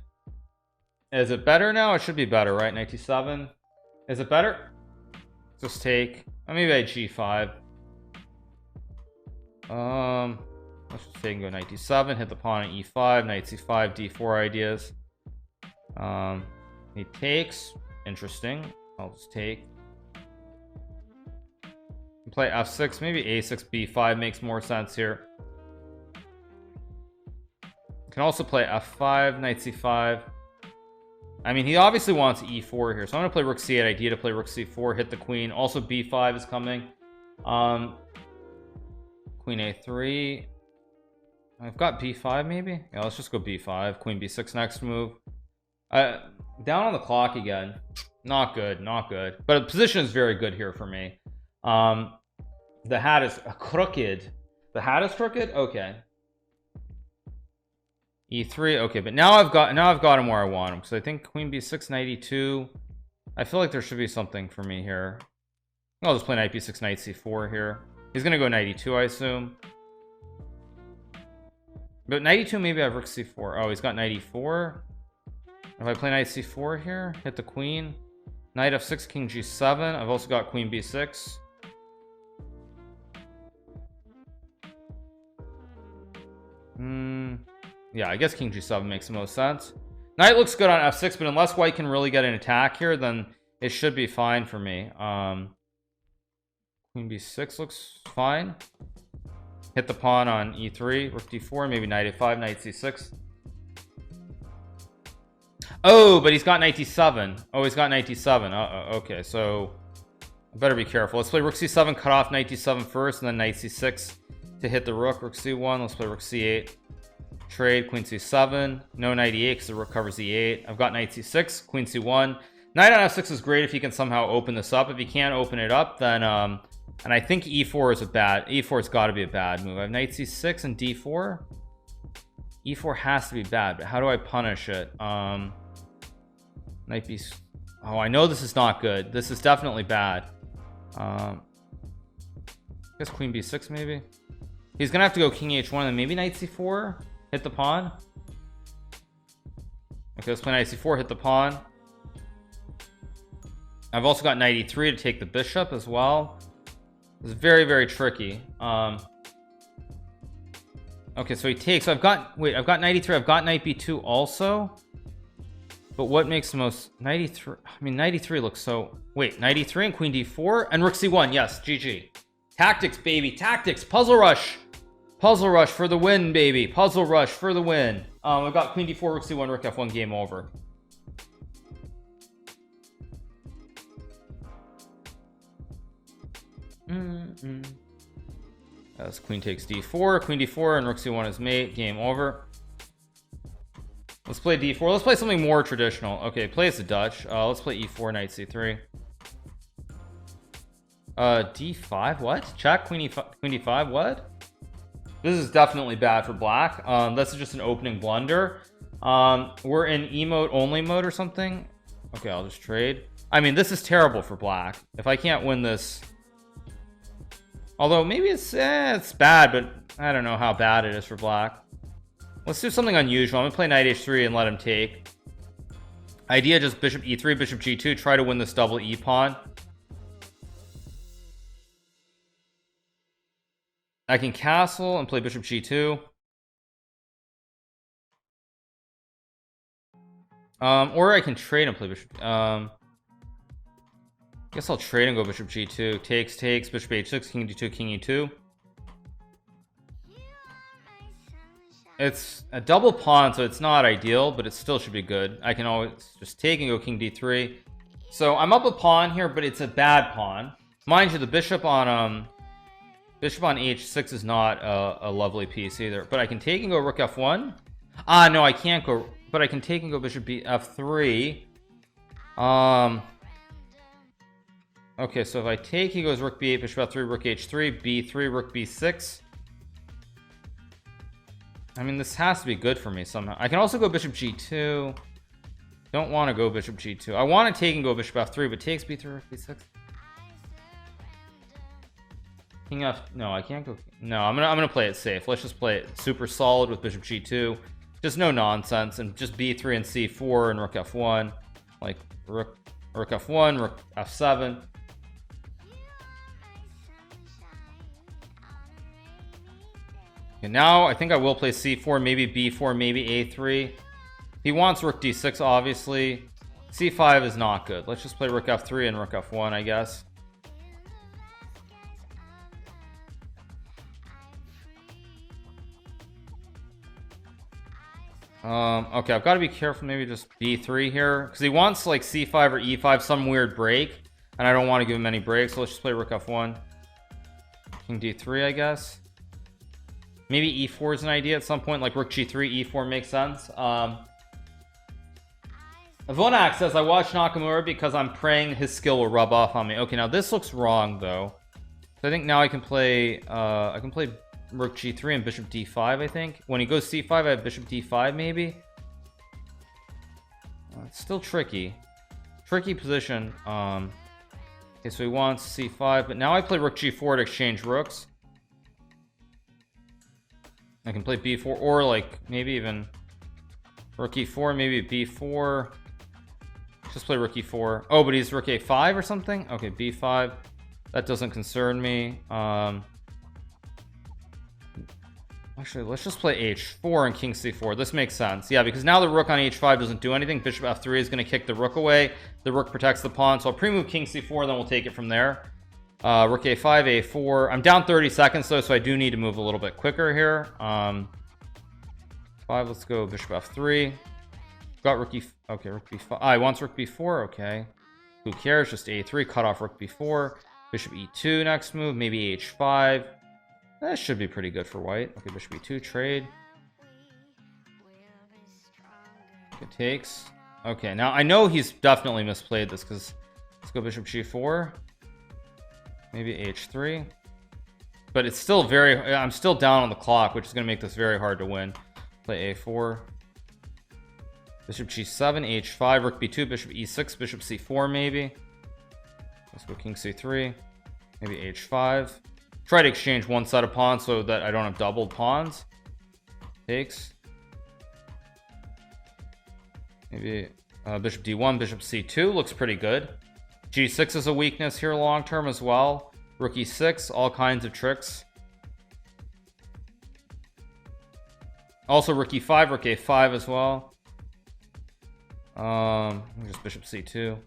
Is it better now? It should be better, right? Knight t7. Is it better? Just take. Maybe I g5. Let's just take and go knight d7. Hit the pawn on e5. Knight c5. d4 ideas. He takes. Interesting. I'll just take. Play f6. Maybe a6, b5 makes more sense here. Can also play f5. Knight c5. I mean, he obviously wants e4 here, so I'm gonna play rook c8. Idea to play rook c4, hit the queen. Also b5 is coming. Queen a3. I've got b5 maybe. Yeah, let's just go b5. Queen b6 next move. Down on the clock again. Not good, not good, but the position is very good here for me. The hat is crooked. The hat is crooked. Okay. E3. Okay, but now I've got him where I want him, because I think queen b6, knight e2. I feel like there should be something for me here. I'll just play knight b6, knight c4 here. He's gonna go knight e2, I assume. But knight e2, maybe I have rook c4. Oh, he's got knight e4. If I play knight c4 here, hit the queen. Knight f6, king g7. I've also got queen b6. Yeah, I guess king g7 makes the most sense. Knight looks good on f6, but unless white can really get an attack here, then it should be fine for me. Queen b6 looks fine. Hit the pawn on e3, rook d4, maybe knight a5, knight c6. Oh, but he's got knight d7. Oh, he's got knight d7. Okay, so I better be careful. Let's play rook c7, cut off knight d7 first, and then knight c6 to hit the rook. Rook c1. Let's play rook c8. Trade queen c7. No knight e8 because the rook covers e8. I've got knight c6, queen c1. Knight on f6 is great if you can somehow open this up. If you can't open it up, then and I think e4 is e4's got to be a bad move. I have knight c6 and d4. E4 has to be bad, but how do I punish it? Knight b. Oh, I know this is not good. This is definitely bad. I guess queen b6 maybe. He's gonna have to go king h1 and then maybe knight c4. Hit the pawn. Okay, let's play knight c4. Hit the pawn. I've also got knight e3 to take the bishop as well. It's very, very tricky. Okay, so he takes. So I've got knight e3. I've got knight b2 also. But what makes the most? Knight e3. I mean, knight e3 looks so. Wait, knight e3 and queen d4 and rook c1. Yes, GG. Tactics, baby. Tactics. Puzzle rush. Puzzle rush for the win, baby. Puzzle rush for the win. I've got queen d4, rook c1, rook f1. Game over. As queen takes d4, queen d4, and rook c1 is mate. Game over. Let's play d4. Let's play something more traditional. Okay, play as the Dutch. Let's play e4, knight c3. D5. What? Check. Queen d5. What? This is definitely bad for black. This is just an opening blunder. We're in emote only mode or something. Okay, I'll just trade. I mean, this is terrible for black. If I can't win this, although maybe it's bad, but I don't know how bad it is for black. Let's do something unusual. I'm gonna play knight h3 and let him take. Idea, just bishop e3, bishop g2, try to win this double e pawn. I can castle and play bishop g2. Or I can trade and play bishop. Guess I'll trade and go bishop g2. Takes, bishop h6, king d2, king e2. It's a double pawn, so it's not ideal, but it still should be good. I can always just take and go king d3. So I'm up a pawn here, but it's a bad pawn. Mind you, the bishop on h6 is not a lovely piece either. But I can take and go rook f1. No, I can't go, but I can take and go bishop f3. Okay, so if I take, he goes rook b8, bishop f3, rook h3, b3, rook b6. I mean, this has to be good for me somehow. I can also go bishop g2. Don't want to go bishop g2. I want to take and go bishop f3, but takes b3, rook b6. King f. No, I can't go. No, I'm gonna play it safe. Let's just play it super solid with bishop g2. Just no nonsense, and just b3 and c4 and rook f1, like rook f1, rook f7. Okay, now I think I will play c4, maybe b4, maybe a3. He wants rook d6, obviously. c5 is not good. Let's just play rook f3 and rook f1, I guess. Okay, I've got to be careful. Maybe just b3 here, because he wants like c5 or e5, some weird break, and I don't want to give him any breaks. So let's just play rook f1, king d3, I guess. Maybe e4 is an idea at some point, like rook g3, e4 makes sense. Vonak says, I watch Nakamura because I'm praying his skill will rub off on me. Okay, now this looks wrong though. So I think now I can play rook g3 and bishop d5. I think when he goes c5, I have bishop d5 maybe. It's still tricky position. Okay, so he wants c5, but now I play rook g4 to exchange rooks. I can play b4, or like maybe even rook e4, maybe b4. Just play rook e4. Oh, but he's rook a5 or something. Okay, b5. That doesn't concern me. Actually, let's just play h4 and king c4. This makes sense. Yeah, because now the rook on h5 doesn't do anything. Bishop f3 is going to kick the rook away. The rook protects the pawn. So I'll pre-move king c4, then we'll take it from there. Rook a5, a4. I'm down 30 seconds though, so I do need to move a little bit quicker here. 5, let's go bishop f3. Got rook okay, rook b5. He wants rook b4. Okay, who cares? Just a3. Cut off rook b4. Bishop e2 next move. Maybe h5. That should be pretty good for white. Okay, bishop e2, trade. It takes. Okay, now I know he's definitely misplayed this, because let's go bishop g4. Maybe h3. But it's still I'm still down on the clock, which is going to make this very hard to win. Play a4. Bishop g7, h5, rook b2, bishop e6, bishop c4 maybe. Let's go king c3. Maybe h5. Try to exchange one set of pawns so that I don't have doubled pawns. Takes. Maybe bishop d1, bishop c2 looks pretty good. g6 is a weakness here long term as well. Rook e6, all kinds of tricks. Also rook e5, rook a5 as well. Just bishop c2.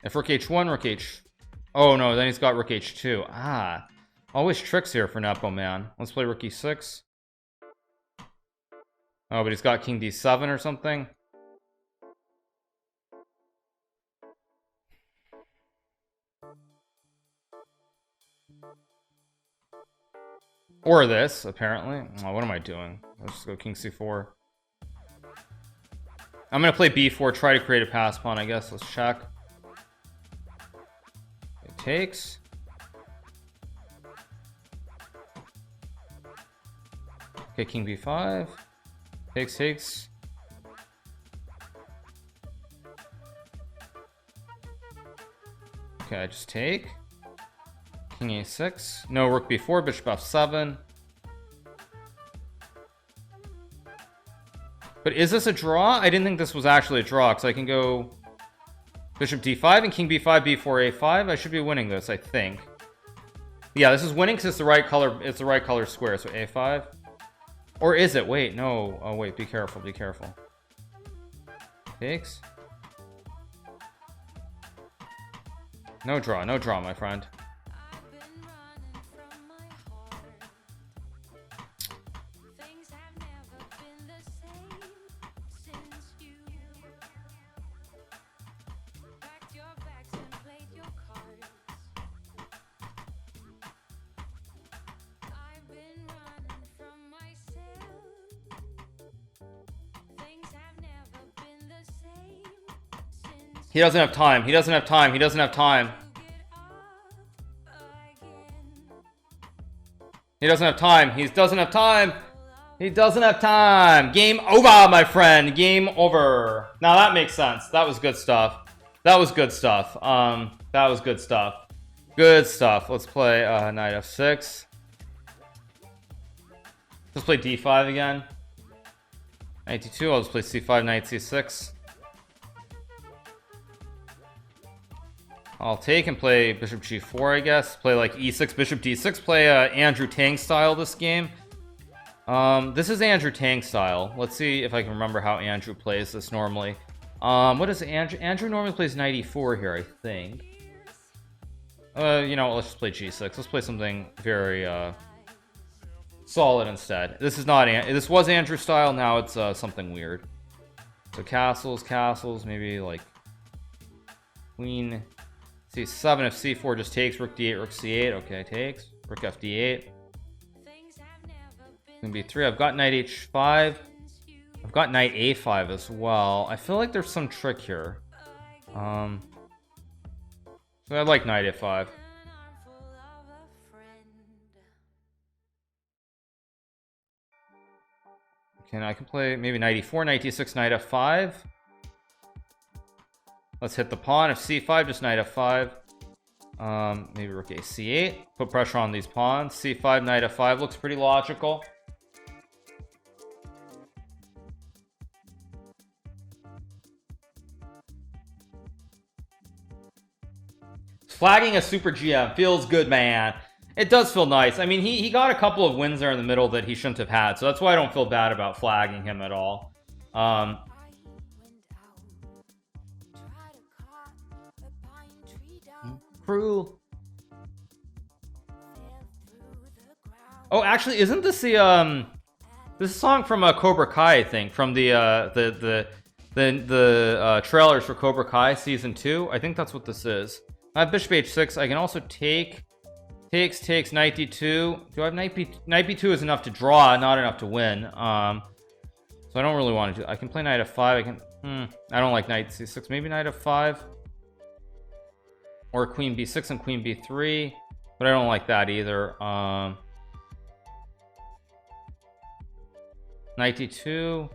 If rook h1, rook h. Oh no, then he's got rook h2. Always tricks here for Nepo, man. Let's play rook e6. Oh, but he's got king d7 or something. Or this, apparently. Oh, what am I doing? Let's just go king c4. I'm gonna play b4, try to create a pass pawn, I guess. Let's check. It takes. Okay, king b5. Takes. Okay, I just take. King a6. No, rook b4, bishop f7. But is this a draw? I didn't think this was actually a draw, because I can go bishop d5 and king b5, b4, a5. I should be winning this, I think. Yeah, this is winning because it's the right color. It's the right color square. So a5. Or is it? Wait, no. Oh, wait. Be careful. Be careful. Takes. No draw. No draw, my friend. He doesn't have time. He doesn't have time. He doesn't have time. He doesn't have time. He doesn't have time. He doesn't have time. Game over, my friend. Game over. Now that makes sense. That was good stuff. That was good stuff. That was good stuff. Good stuff. Let's play knight f6. Let's play d5 again. Knight d2. I'll just play c5, knight c6. I'll take and play bishop g4, I guess. Play like e6, bishop d6. Play Andrew Tang style this game. This is Andrew Tang style. Let's see if I can remember how Andrew plays this normally. What is Andrew? Andrew normally plays knight e4 here, I think. You know, let's just play g6. Let's play something very solid instead. This is not. This was Andrew style. Now it's something weird. So castles. Maybe like queen. c7 if c4 just takes. Rook d8, rook c8. Okay, takes. Rook f d8. Queen b3. I've got knight h5. I've got knight a5 as well. I feel like there's some trick here. So I'd like knight a5. Okay, now I can play maybe knight e4, knight d6, knight f5. Let's hit the pawn. If c5, just knight f5. Maybe rook a c8. Put pressure on these pawns. c5, knight f5 looks pretty logical. Flagging a super GM feels good, man. It does feel nice. I mean, he got a couple of wins there in the middle that he shouldn't have had, so that's why I don't feel bad about flagging him at all. Cruel. Oh, actually, isn't this the this song from Cobra Kai? I think from the trailers for Cobra Kai season 2. I think that's what this is. I have bishop h6. I can also takes knight d2. Do I have knight b2 is enough to draw, not enough to win. So I don't really want to do. I can play knight f5. I can. I don't like knight c6. Maybe knight f5. Or queen b6 and queen b3, but I don't like that either. Knight d2.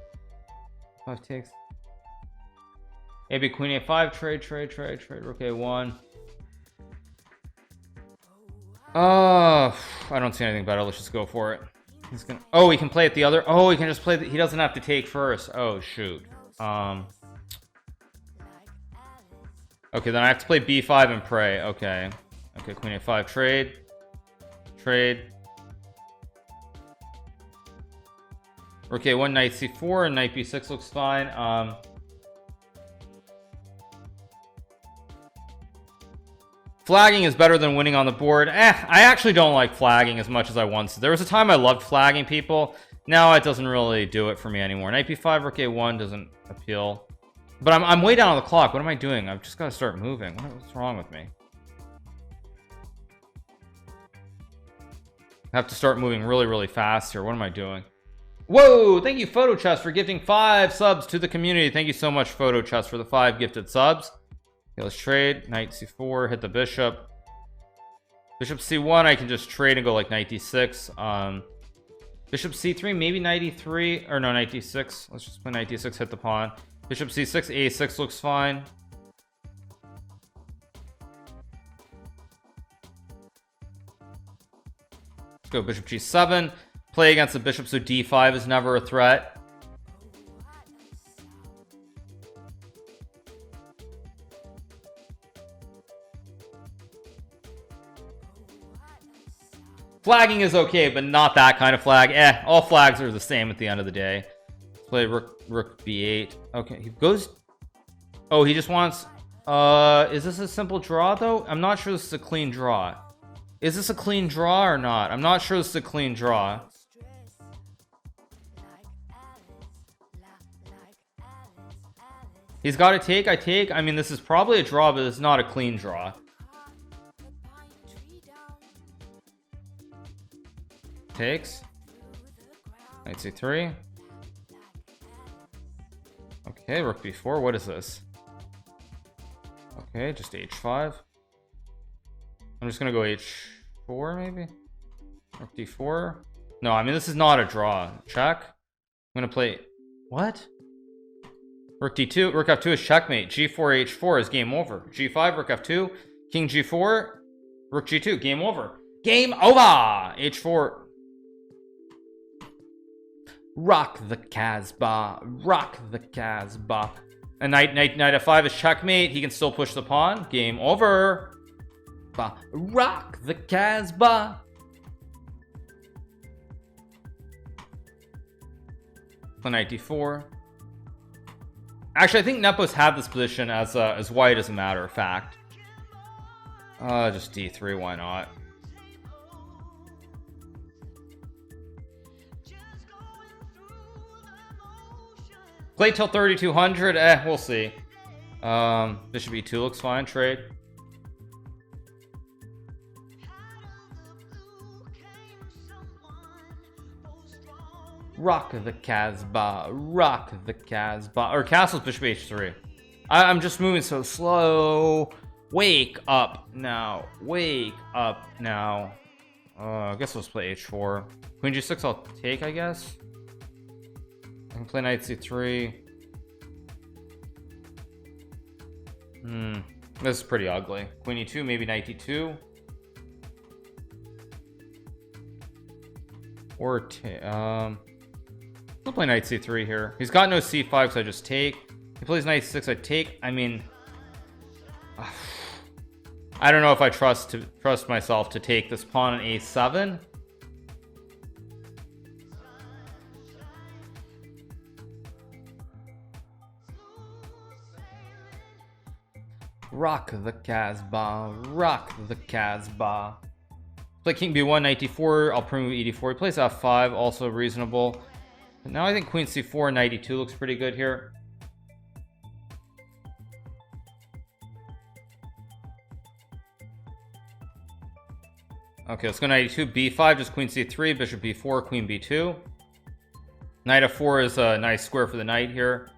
5 takes. Maybe queen a5. Trade. Rook a1. I don't see anything better. Let's just go for it. He's gonna. Oh, he can play it the other. Oh, he can just play. He doesn't have to take first. Oh shoot. Okay, then I have to play b5 and pray. Okay, queen a5. Trade. Okay, one knight c4 and knight b6 looks fine. Flagging is better than winning on the board. I actually don't like flagging as much as I once did. There was a time I loved flagging people. Now it doesn't really do it for me anymore. Knight b5, rook a1 doesn't appeal. But I'm way down on the clock. What am I doing? I've just got to start moving. What's wrong with me? I have to start moving really fast here. What am I doing? Whoa, thank you Photo Chest for gifting 5 subs to the community. Thank you so much Photo Chest for the 5 gifted subs. Okay, let's trade. Knight c4, hit the bishop. Bishop c1 I can just trade and go like knight d6. Bishop c3, maybe knight e3, or no, knight d6. Let's just play knight d6, hit the pawn. Bishop c6, a6 looks fine. Let's go bishop g7. Play against the bishop, so d5 is never a threat. Flagging is okay, but not that kind of flag. All flags are the same at the end of the day. Let's play rook b8. Okay, he goes. Oh, he just wants. Is this a simple draw though? I'm not sure this is a clean draw. Is this a clean draw or not? I'm not sure this is a clean draw. He's got to take. I take. I mean, this is probably a draw, but it's not a clean draw. Takes. Knight c3. Okay, rook b4. What is this? Okay, just h5. I'm just gonna go h4 maybe. Rook d4. No, I mean this is not a draw. Check. I'm gonna play. What? Rook d2. Rook f2 is checkmate. g4 h4 is game over. g5 rook f2. King g4. Rook g2. Game over. Game over. h4. Rock the Casbah. Rock the Casbah. And knight f5 is checkmate. He can still push the pawn. Game over. Rock the Casbah. Knight d4. Actually, I think Nepo's had this position as white, as a matter of fact. Just d3. Why not? Play till 3200. We'll see. Bishop e2 looks fine. Trade. Rock the Casbah. Rock the Casbah. Or castles bishop h3. I'm just moving so slow. Wake up now. Wake up now. I guess let's play h4. Queen g6 I'll take, I guess. I can play knight c3. This is pretty ugly. Queen e2, maybe knight d2. Or we'll play knight c3 here. He's got no c5, so I just take. He plays knight 6, I take. I mean, I don't know if I trust myself to take this pawn on a7. Rock the Casbah. Rock the Casbah. Play king b1, knight d4. I'll prove e4. He plays f5, also reasonable. But now I think queen c4, knight e2 looks pretty good here. Okay, let's go knight e2, b5, just queen c3, bishop b4, queen b2. Knight f4 is a nice square for the knight here.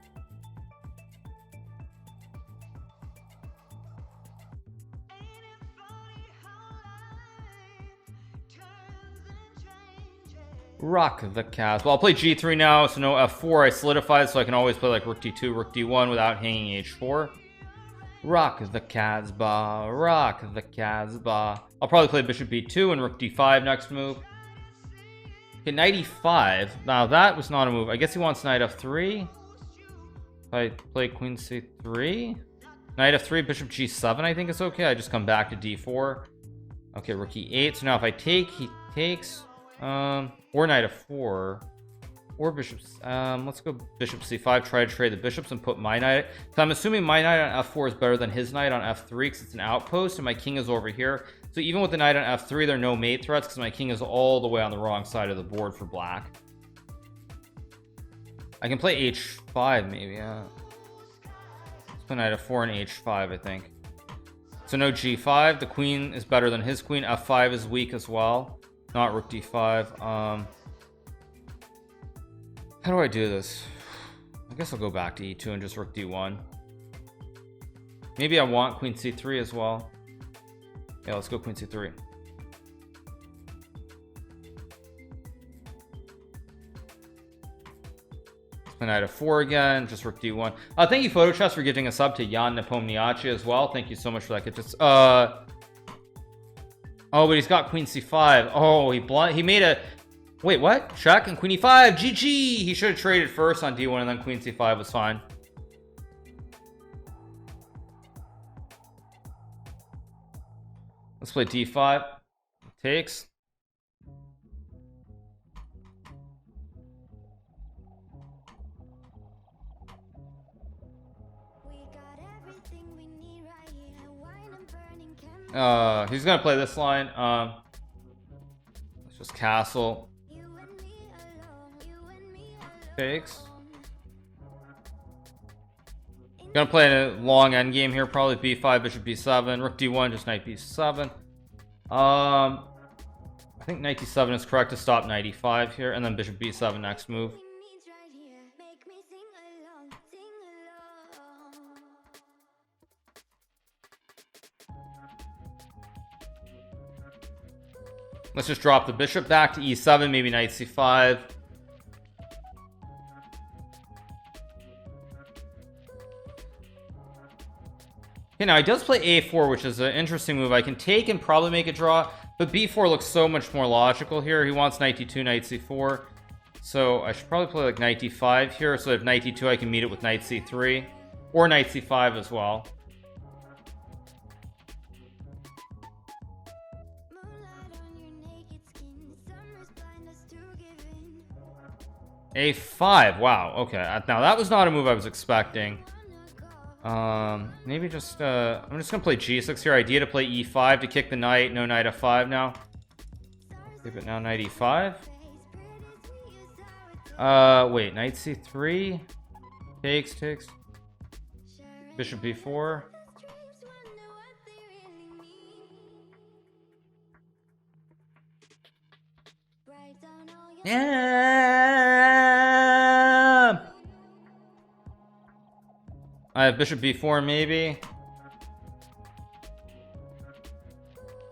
Rock the Casbah. I'll play g3 now, so no f4. I solidified, so I can always play like rook d2, rook d1 without hanging h4. Rock the Casbah. Rock the Casbah. I'll probably play bishop b2 and rook d5 next move. Okay, knight e5. Now that was not a move. I guess he wants knight f3. If I play queen c3, knight f3, bishop g7, I think it's okay. I just come back to d4. Okay, rook e8. So now if I take, he takes. Or knight f4, or bishops. Let's go bishop c5. Try to trade the bishops and put my knight. So I'm assuming my knight on f4 is better than his knight on f3 because it's an outpost, and my king is over here. So even with the knight on f3, there are no mate threats because my king is all the way on the wrong side of the board for black. I can play h5 maybe. Yeah. Let's play knight f4 and h5. I think. So no g5. The queen is better than his queen. f5 is weak as well. Not rook d5. How do I do this? I guess I'll go back to e2 and just rook d1. Maybe I want queen c3 as well. Yeah, let's go queen c3. Knight f4 again, just rook d1. Thank you Photochess for giving a sub to Jan Nepomniachtchi as well. Thank you so much for that. Just oh, but he's got queen c5. Oh, he made a wait, what? Check and queen e5. GG. He should have traded first on d1 and then queen c5 was fine. Let's play d5. Takes. He's gonna play this line. Let's just castle. Takes. Gonna play a long end game here, probably b5, bishop b7, rook d1, just knight b7. I think knight d7 is correct to stop knight e5 here, and then bishop b7 next move. Let's just drop the bishop back to e7, maybe knight c5. Okay, now he does play a4, which is an interesting move. I can take and probably make a draw, but b4 looks so much more logical here. He wants knight d2, knight c4. So I should probably play like knight d5 here. So if knight d2, I can meet it with knight c3 or knight c5 as well. a5. Wow. Okay. Now that was not a move I was expecting. Maybe just I'm just gonna play g6 here. Idea to play e5 to kick the knight. No knight f5 now. Keep it now. Knight e5. Wait. Knight c3. Takes. Bishop b4. Yeah. I have bishop b4 maybe.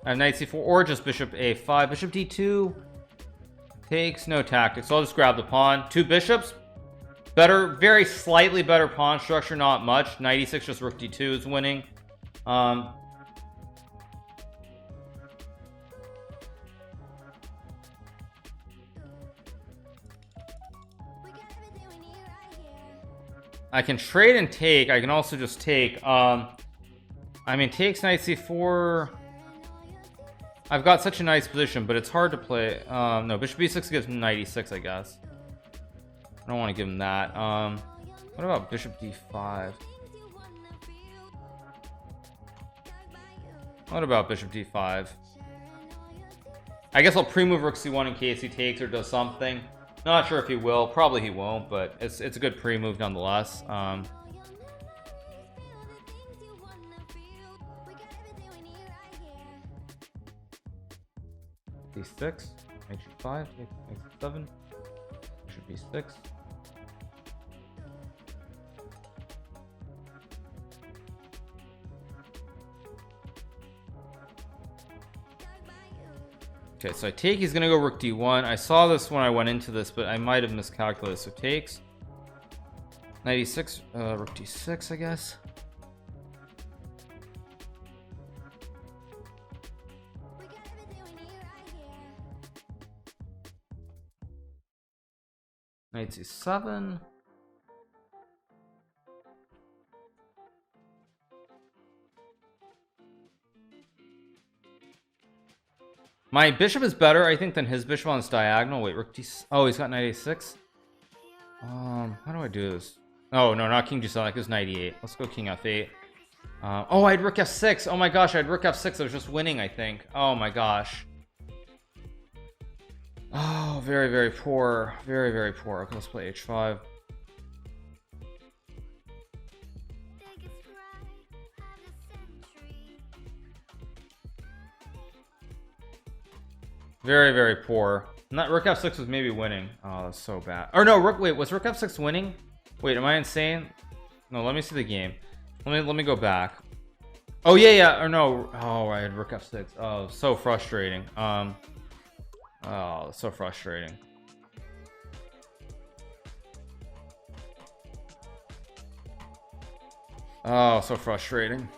I have knight c4 or just bishop a5. Bishop d2 takes. No tactics, so I'll just grab the pawn. Two bishops, better, very slightly better pawn structure, not much. Knight e6, just rook d2 is winning. I can trade and take. I can also just take. I mean, takes knight c4. I've got such a nice position, but it's hard to play. No, bishop b6 gives him knight e6, I guess. I don't want to give him that. What about bishop d5? What about bishop d5? I guess I'll pre-move rook c1 in case he takes or does something. Not sure if he will. Probably he won't, but it's a good pre-move nonetheless. d6, knight g5, knight g7, bishop b6. Okay, so I take. He's gonna go rook d1. I saw this when I went into this, but I might have miscalculated. So takes knight e6, rook d6, I guess. Knight c7. My bishop is better, I think, than his bishop on this diagonal. Wait, rook d. Oh, he's got knight a6. How do I do this? Oh no, not king g7. Like it's knight e8. Let's go king f8. Oh, I had rook f6. Oh my gosh, I had rook f6. I was just winning, I think. Oh my gosh. Oh, very, very poor. Very, very poor. Okay, let's play h5. Very, very poor. Not rook f6 was maybe winning. Oh, that's so bad. Or no, rook. Wait, was rook f6 winning? Wait, am I insane? No, let me see the game. Let me go back. Oh yeah. Or no. Oh, I had rook f6. Oh, so frustrating. Oh, so frustrating. Oh, so frustrating.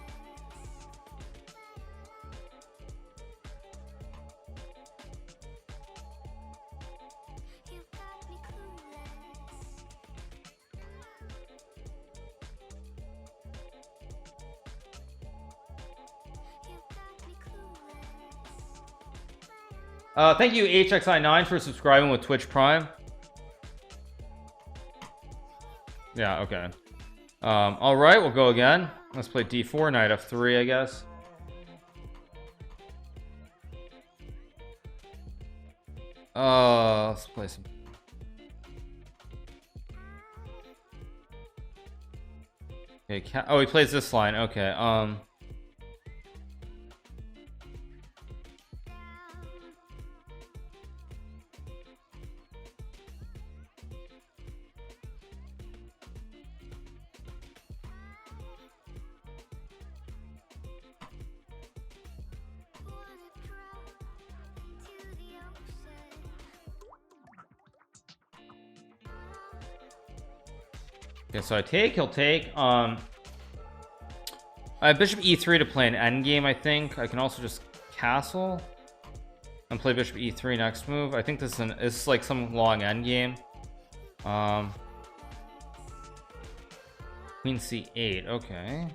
Thank you HXI9 for subscribing with Twitch Prime. Yeah, okay. All right, we'll go again. Let's play d4, knight f3, I guess. Let's play some. Okay, oh, he plays this line. Okay, okay, so I take, he'll take. I have bishop e3 to play an endgame. I can also just castle and play bishop e3 next move. I think this is like some long endgame. Queen c8. Okay,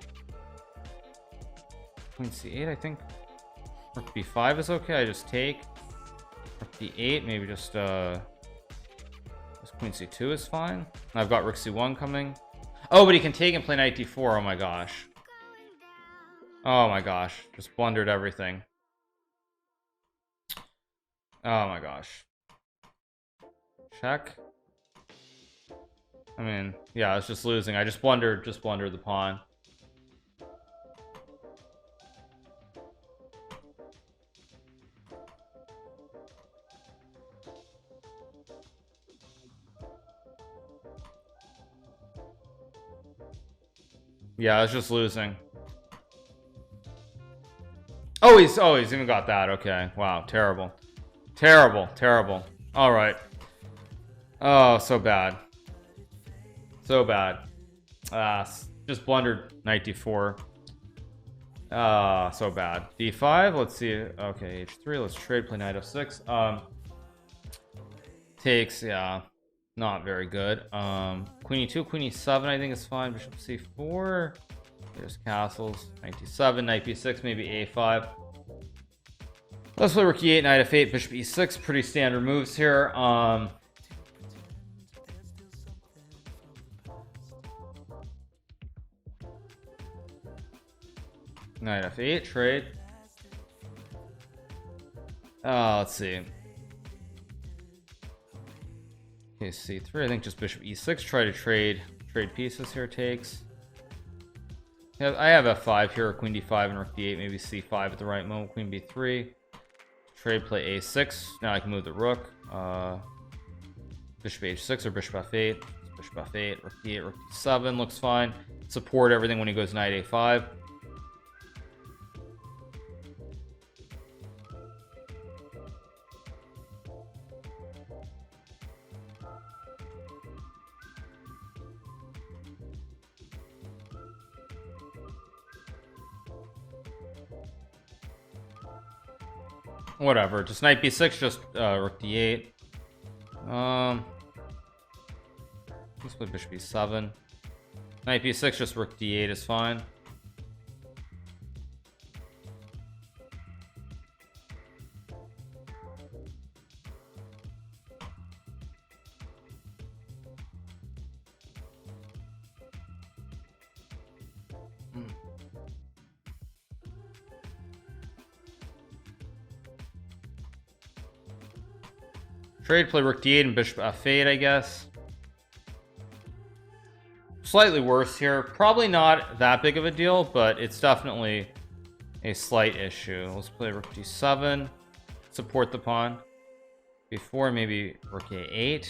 queen c8. I think rook b5 is okay. I just take rook d8. Maybe just queen c2 is fine. I've got rook c1 coming. Oh, but he can take and play knight d4. Oh my gosh. Oh my gosh. Just blundered everything. Oh my gosh. Check. I mean, yeah, it's just losing. I just blundered the pawn. Yeah, I was just losing. Oh, he's even got that. Okay, wow, terrible. All right. Oh, so bad. Just blundered knight d4. So bad. d5. Let's see. Okay, h3. Let's trade. Play knight f6. Takes. Yeah, not very good. Queen e2, queen e7. I think is fine. Bishop c4. There's castles. Knight d7, knight b6, maybe a5. Let's play rook e8, knight f8, bishop e6. Pretty standard moves here. Knight f8, trade. Let's see. Okay, c3. I think just bishop e6. Try to trade pieces here. Takes. Yeah, I have f5 here, queen d5 and rook d8, maybe c5 at the right moment. Queen b3. Trade, play a6. Now I can move the rook. Bishop h6 or bishop f8. Bishop f8, rook d8, rook d7 looks fine. Support everything when he goes knight a5. Whatever, just knight b6, just rook d8. Let's play bishop b7. Knight b6, just rook d8 is fine. Trade, play rook d8 and bishop f8, I guess. Slightly worse here. Probably not that big of a deal, but it's definitely a slight issue. Let's play rook d7. support the pawn. Before maybe rook a8.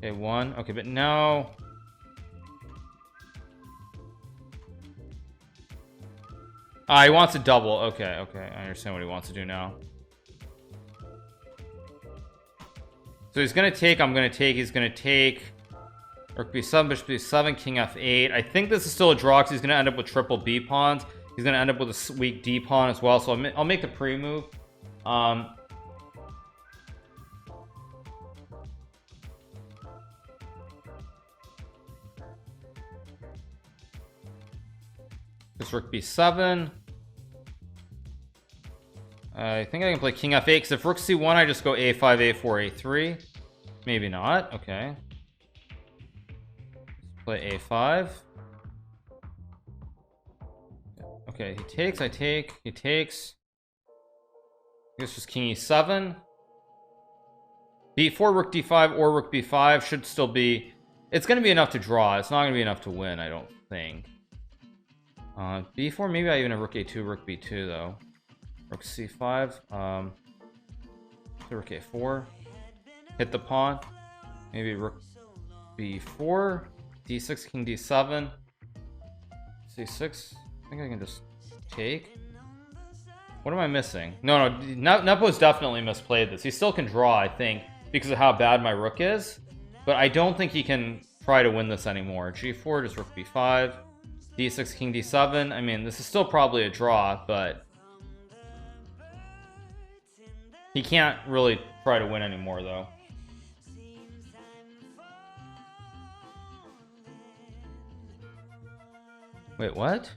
A1. Okay, but no. He wants to double. Okay, I understand what he wants to do now. So he's gonna take. I'm gonna take. He's gonna take. Rook b7, bishop b7, king f8. I think this is still a draw because he's gonna end up with triple b pawns. He's gonna end up with a weak d pawn as well. So I'll make the pre-move. This rook b7. I think I can play king f8 because if rook c1 I just go a5 a4 a3. Maybe not. Okay, let's play a5. Okay, he takes, I take, he takes. It's just king e7. b4 rook d5 or rook b5 should still be, it's going to be enough to draw. It's not going to be enough to win, I don't think. b4, maybe I even have rook a2 rook b2 though. Rook c5, rook a4, hit the pawn, maybe rook b4, d6, king d7, c6. I think I can just take. What am I missing? No, Nepo's definitely misplayed this. He still can draw, I think, because of how bad my rook is, but I don't think he can try to win this anymore. g4, just rook b5, d6, king d7. I mean, this is still probably a draw, but he can't really try to win anymore, though. Wait, what?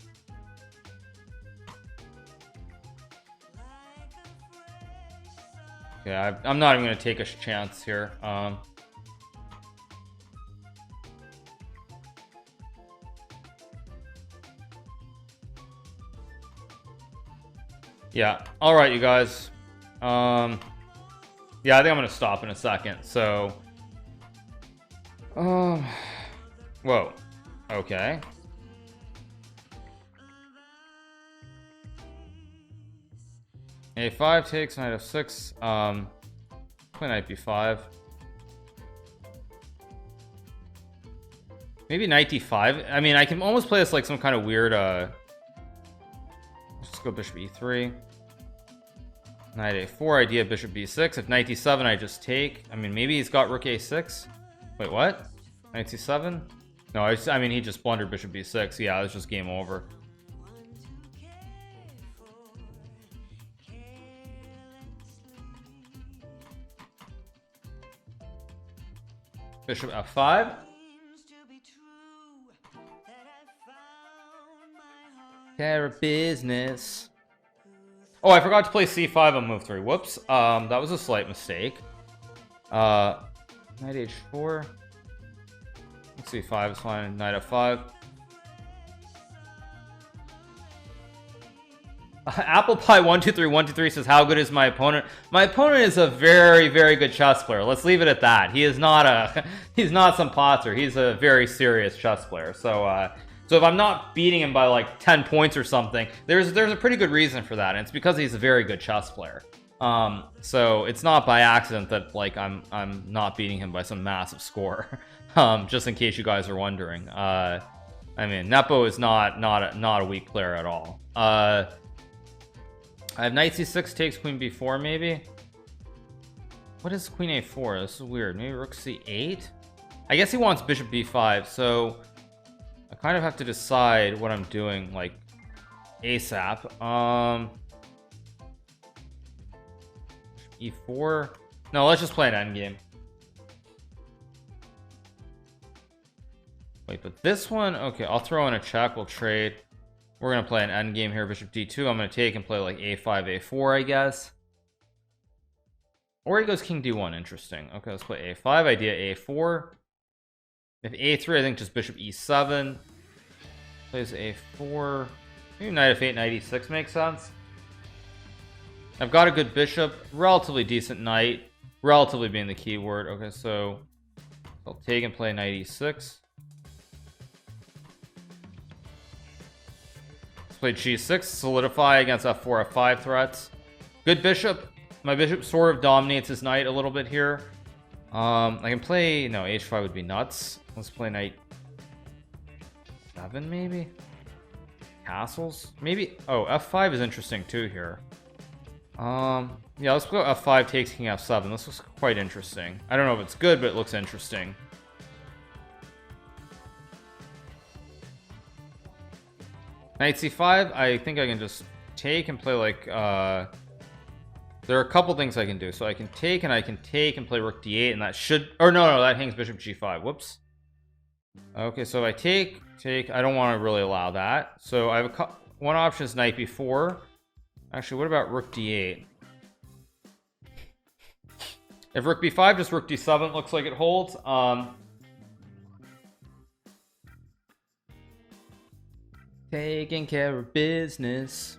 Okay, I'm not even going to take a chance here. Yeah, all right, you guys. Yeah, I think I'm gonna stop in a second. So whoa, okay. a5 takes, knight f6, play knight b5, maybe knight d5. I mean, I can almost play this like some kind of weird let's go bishop e3, knight a4, idea bishop b6. If knight d7 I just take. I mean, maybe he's got rook a6. Wait, what? Knight c7? No, I mean, he just blundered bishop b6. Yeah, it's just game over. Bishop f5. Care of business. Oh, I forgot to play c5 on move 3. Whoops. That was a slight mistake. Knight h4. c5 is fine. Knight f5. Apple Pie 123 says, how good is my opponent? My opponent is a very, very good chess player. Let's leave it at that. He is not he's not some potzer. He's a very serious chess player. So so if I'm not beating him by like 10 points or something, there's a pretty good reason for that, and it's because he's a very good chess player. So it's not by accident that like I'm not beating him by some massive score. Just in case you guys are wondering. I mean, Nepo is not a weak player at all. I have knight c6 takes queen b4 maybe. What is queen a4? This is weird. Maybe rook c8. I guess he wants bishop b5, so I kind of have to decide what I'm doing like ASAP. e4. No, let's just play an endgame. Wait, but this one, okay, I'll throw in a check. We'll trade. We're gonna play an endgame here. Bishop d2. I'm gonna take and play like a5 a4, I guess. Or he goes king d1. Interesting. Okay, let's play a5. Idea a4. If a3, I think just bishop e7. Plays a4. Maybe knight f8, knight e6 makes sense. I've got a good bishop, relatively decent knight, relatively being the key word. Okay, so I'll take and play knight e6. Let's play g6, solidify against f4, f5 threats. Good bishop. My bishop sort of dominates his knight a little bit here. I can play, no, h5 would be nuts. Let's play knight 7 maybe. Castles maybe. Oh, f5 is interesting too here. Yeah, let's go f5 takes king f7. This looks quite interesting. I don't know if it's good, but it looks interesting. Knight c5. I think I can just take and play like there are a couple things I can do. So I can take and play rook d8, and that should, or no, that hangs bishop g5. Whoops. Okay, so if I take, I don't want to really allow that. So I have one option is knight b4. Actually, what about rook d8? If rook b5, just rook d7 looks like it holds. Taking care of business.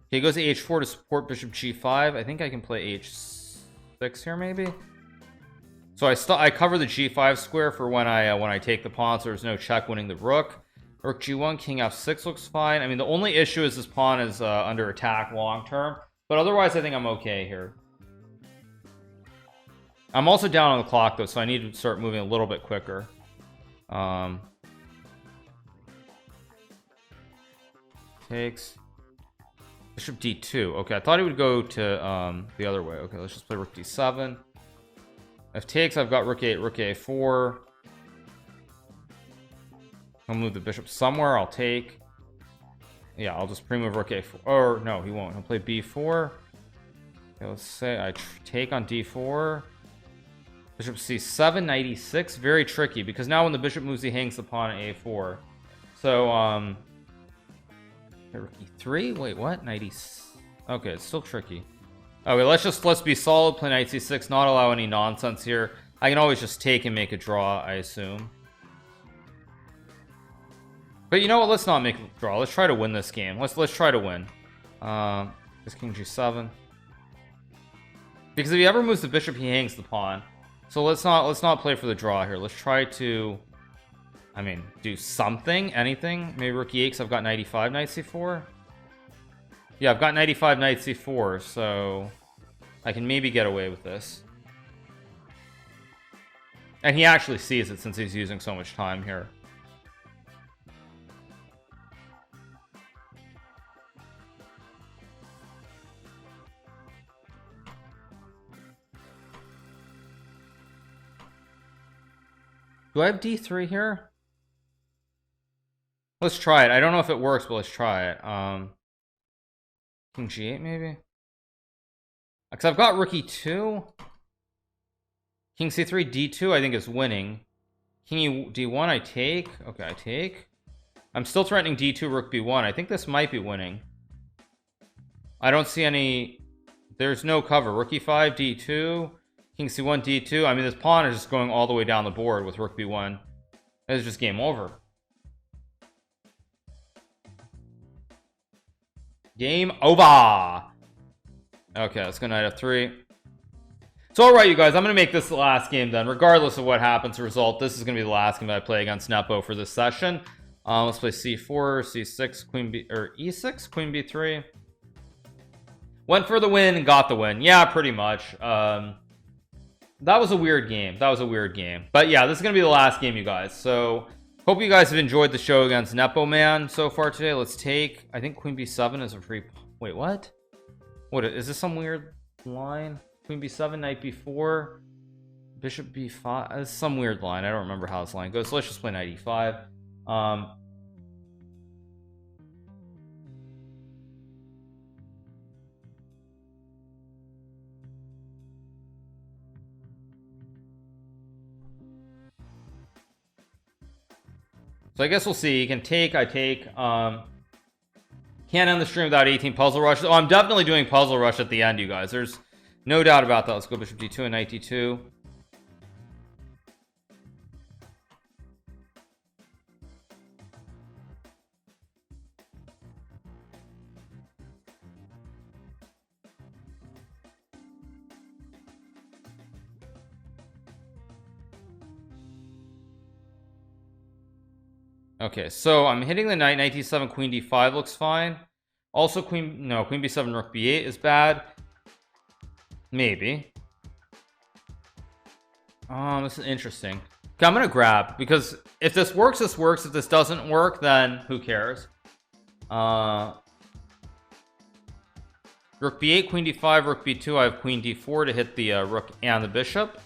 Okay, he goes to h4 to support bishop g5. I think I can play h6 here maybe. So I cover the g5 square for when I take the pawn, so there's no check winning the rook. Rook g1, king f6 looks fine. I mean, the only issue is this pawn is under attack long term, but otherwise I think I'm okay here. I'm also down on the clock though, so I need to start moving a little bit quicker. Takes bishop d2. Okay, I thought he would go to the other way. Okay, let's just play rook d7. If takes, I've got rook 8, rook a4. I'll move the bishop somewhere. I'll take. Yeah, I'll just pre-move rook a4. Or no, he won't. He'll play b4. Okay, let's say I take on d4. Bishop c7, knight e6. Very tricky because now when the bishop moves, he hangs the pawn at a4. So rook e3. Wait, what? Knight e6. Okay, it's still tricky. Okay, let's be solid. Play knight c6. Not allow any nonsense here. I can always just take and make a draw, I assume. But you know what? Let's not make a draw. Let's try to win this game. Let's try to win. This king g7. Because if he ever moves the bishop, he hangs the pawn. So let's not play for the draw here. Let's try to, I mean, do something, anything. Maybe rook e8 because I've got knight e5, knight c4. Yeah, I've got knight e5, knight c4, so I can maybe get away with this. And he actually sees it since he's using so much time here. Do I have d3 here? Let's try it. I don't know if it works, but let's try it. King g8 maybe? Because I've got rook e2. King c3, d2 I think is winning. King d1 I take. Okay, I take. I'm still threatening d2, rook b1. I think this might be winning. I don't see any. There's no cover. Rook e5, d2. King c1, d2. I mean, this pawn is just going all the way down the board with rook b1. It's just game over. Game over. Okay, let's go knight f3. So alright, you guys, I'm gonna make this the last game then. Regardless of what happens to result, this is gonna be the last game that I play against Nepo for this session. Let's play c4, c6, queen b, or e6, queen b3. Went for the win and got the win. Yeah, pretty much. That was a weird game. But yeah, this is gonna be the last game, you guys. So hope you guys have enjoyed the show against Nepo Man so far today. Let's take, I think queen b7 is a free. Wait, what is this? Some weird line? Queen b7, knight b4, bishop b5. This is some weird line. I don't remember how this line goes. So let's just play knight e5. So I guess we'll see. You can take, I take. Can't end the stream without 18 puzzle rush. Oh, I'm definitely doing puzzle rush at the end, you guys. There's no doubt about that. Let's go bishop d2 and knight d2. Okay, so I'm hitting the knight, knight d7, queen d5 looks fine. Also queen b7 rook b8 is bad. Maybe. This is interesting. Okay, I'm gonna grab, because if this works, this works. If this doesn't work, then who cares? Rook b8, queen d5, rook b2. I have queen d4 to hit the rook and the bishop.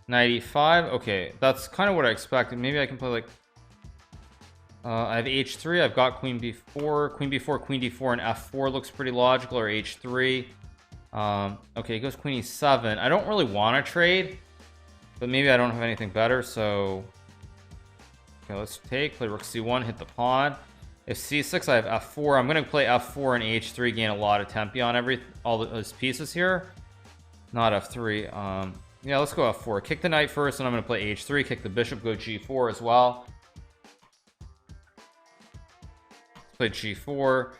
Knight e5. Okay, that's kind of what I expected. Maybe I can play like I have h3. I've got queen b4, queen b4, queen d4, and f4 looks pretty logical, or h3. Okay, it goes queen e7. I don't really want to trade, but maybe I don't have anything better. So okay, let's take, play rook c1, hit the pawn. If c6, I have f4. I'm going to play f4 and h3, gain a lot of tempi on all those pieces here. Not f3. Yeah, let's go f4. Kick the knight first, and I'm going to play h3. Kick the bishop, go g4 as well. Let's play g4.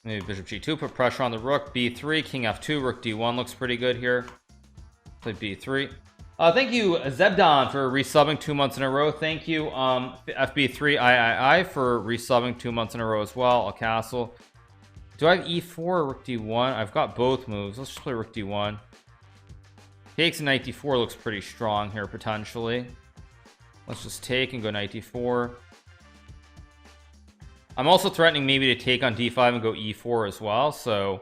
Maybe bishop g2, put pressure on the rook. b3, king f2, rook d1 looks pretty good here. Play b3. Thank you, Zebdon, for resubbing 2 months in a row. Thank you, FB3III for resubbing 2 months in a row as well. I'll castle. Do I have e4 or rook d1? I've got both moves. Let's just play rook d1. Takes knight d4 looks pretty strong here, potentially. Let's just take and go knight d4. I'm also threatening maybe to take on d5 and go e4 as well, so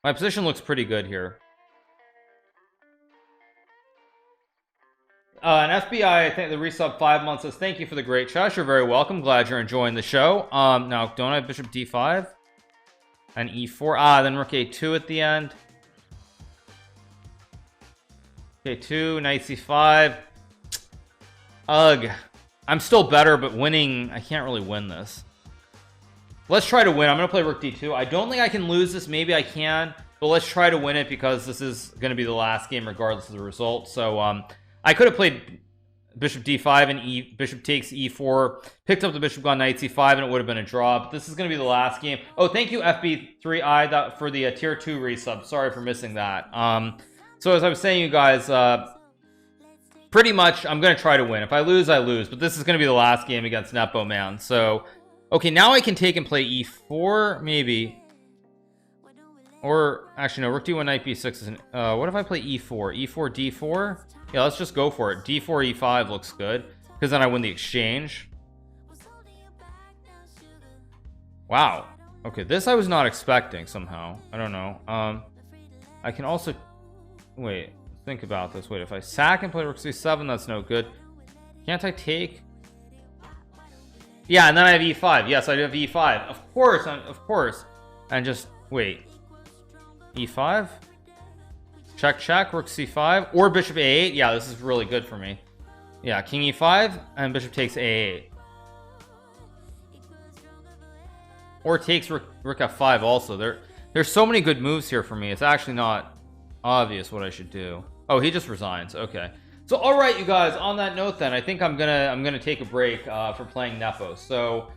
my position looks pretty good here. And FBI, I think the resub 5 months says thank you for the great chat. You're very welcome. Glad you're enjoying the show. Now don't I have bishop d5 and e4? Then rook a2 at the end. a2, knight c5. Ugh, I'm still better, but winning, I can't really win this. Let's try to win. I'm gonna play rook d2. I don't think I can lose this. Maybe I can, but let's try to win it, because this is gonna be the last game regardless of the result. So I could have played bishop d5 and bishop takes e4, picked up the bishop, gone knight c5, and it would have been a draw. But this is going to be the last game. Oh, thank you FB3I for the tier 2 resub. Sorry for missing that. So as I was saying, you guys, pretty much I'm going to try to win. If I lose, I lose. But this is going to be the last game against Nepo, man. So okay, now I can take and play e4 maybe, or actually no, rook d1 knight b6 is an, what if I play e4 d4? Yeah, let's just go for it. d4 e5 looks good, because then I win the exchange. Wow, okay, this I was not expecting somehow. I don't know. I can also wait, think about this. Wait, if I sack and play rook c7, that's no good. Can't I take? Yeah, and then I have e5. Yes, I do have e5, of course. And just wait, e5, check, rook c5, or bishop a8. Yeah, this is really good for me. Yeah, king e5 and bishop takes a8, or takes rook f5 also. There's so many good moves here for me. It's actually not obvious what I should do. Oh, he just resigns. Okay, so all right, you guys, on that note then, I think I'm gonna take a break for playing Nepo. So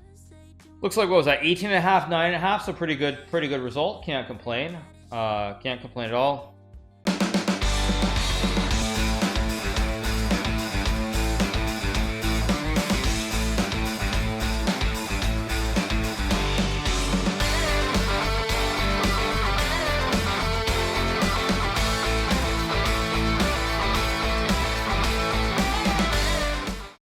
looks like, what was that, 18.5, 9.5? So pretty good result. Can't complain. Can't complain at all.